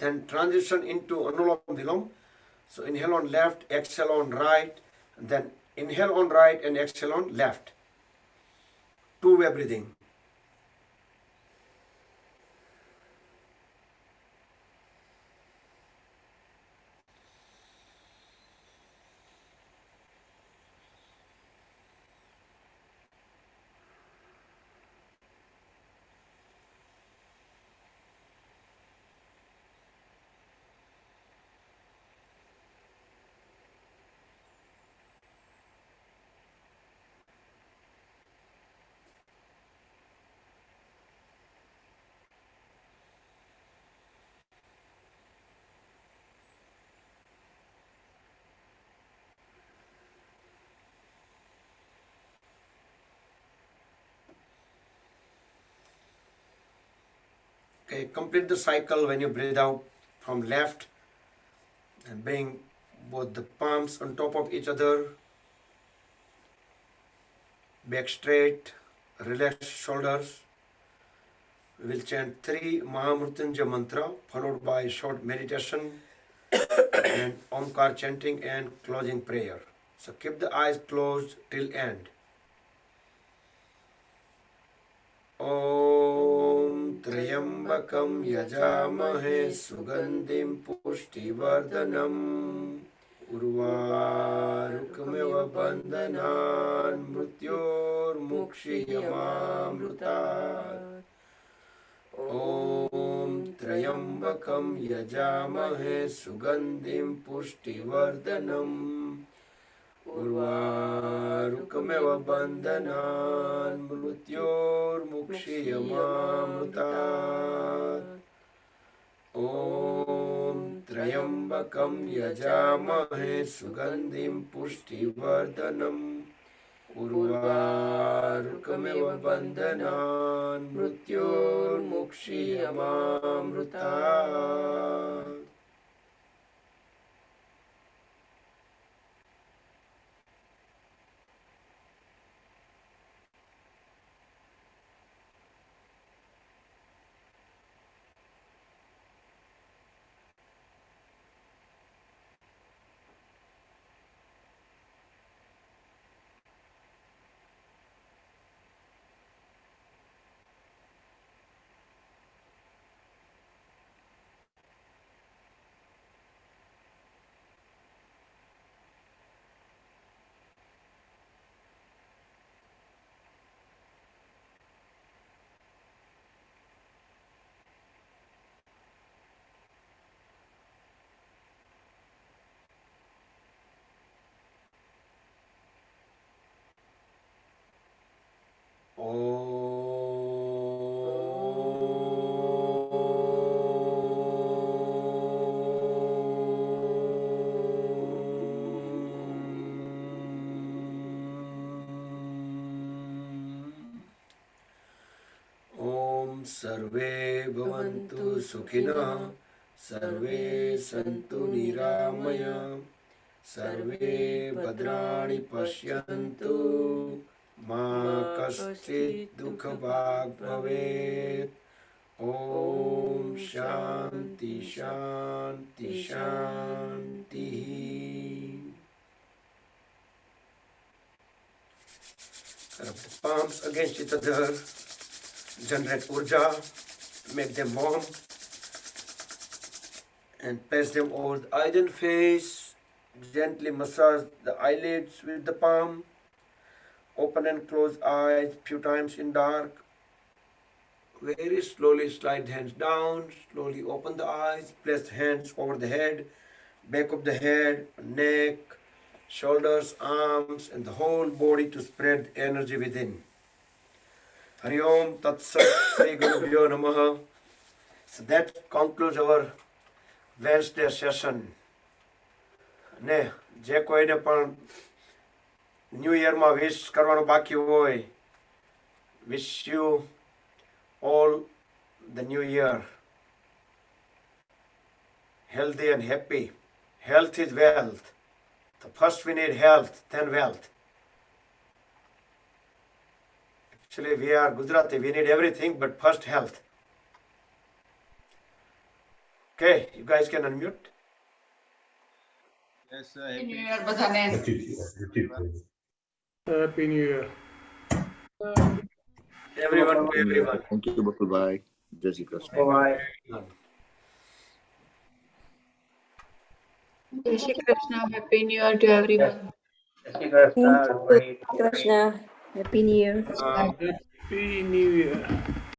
then transition into Anulom Vilom. So inhale on left, exhale on right, and then inhale on right and exhale on left. Two-way breathing. Okay, complete the cycle when you breathe out from left and bring both the palms on top of each other, back straight, relax shoulders. We will chant 3 Mahamrutyunjaya mantra followed by short meditation and Omkar chanting and closing prayer. So keep the eyes closed till end. Om Trayambakam Yajamahe Sugandhim Pushtivardanam Urvarukmeva Bandhanan Mrityor Mukshiyamamrutat. Om Trayambakam Yajamahe Sugandhim Pushtivardanam Urvarukmeva Bandhanan Mrityor Mukshiyamamrutat. Om Trayambakam Yajamahe Sugandhim Pushtivardanam Urvarukmeva Bandhanan Mrityor Mukshiyamamrutat. Om Sarve Bhavantu Sukhina Sarve Santu Niramaya Sarve Bhadrani Pashyantu Ma Kaschit Dukha Bhag Bhavet. Om Shanti Shanti Shanti. Rub the palms against each other. Generate urja, make them warm, and place them over the eyes and face. Gently massage the eyelids with the palm. Open and close eyes few times in dark. Very slowly slide the hands down. Slowly open the eyes. Place the hands over the head, back of the head, neck, shoulders, arms, and the whole body to spread energy within. Hari Om Tat Sat Sri Gurubhyo Namaha. So that concludes our Wednesday session. ને જે કોઈને પણ new યરમાં વિશ કરવાનું બાકી હોય, wish you all the new year healthy and happy. Health is wealth. So first we need health, then wealth. Actually, we are Gujarati, we need everything, but first health. Okay, you guys can unmute. Yes, sir. Happy New Happy Year bધાને. Happy New Year. Everyone to everyone. Thank you, Bye. Jai Shri Krishna. Everyone. જય Shri Krishna. Happy New Year to everyone. Thank you, Krishna. Happy New Year. Happy New Year.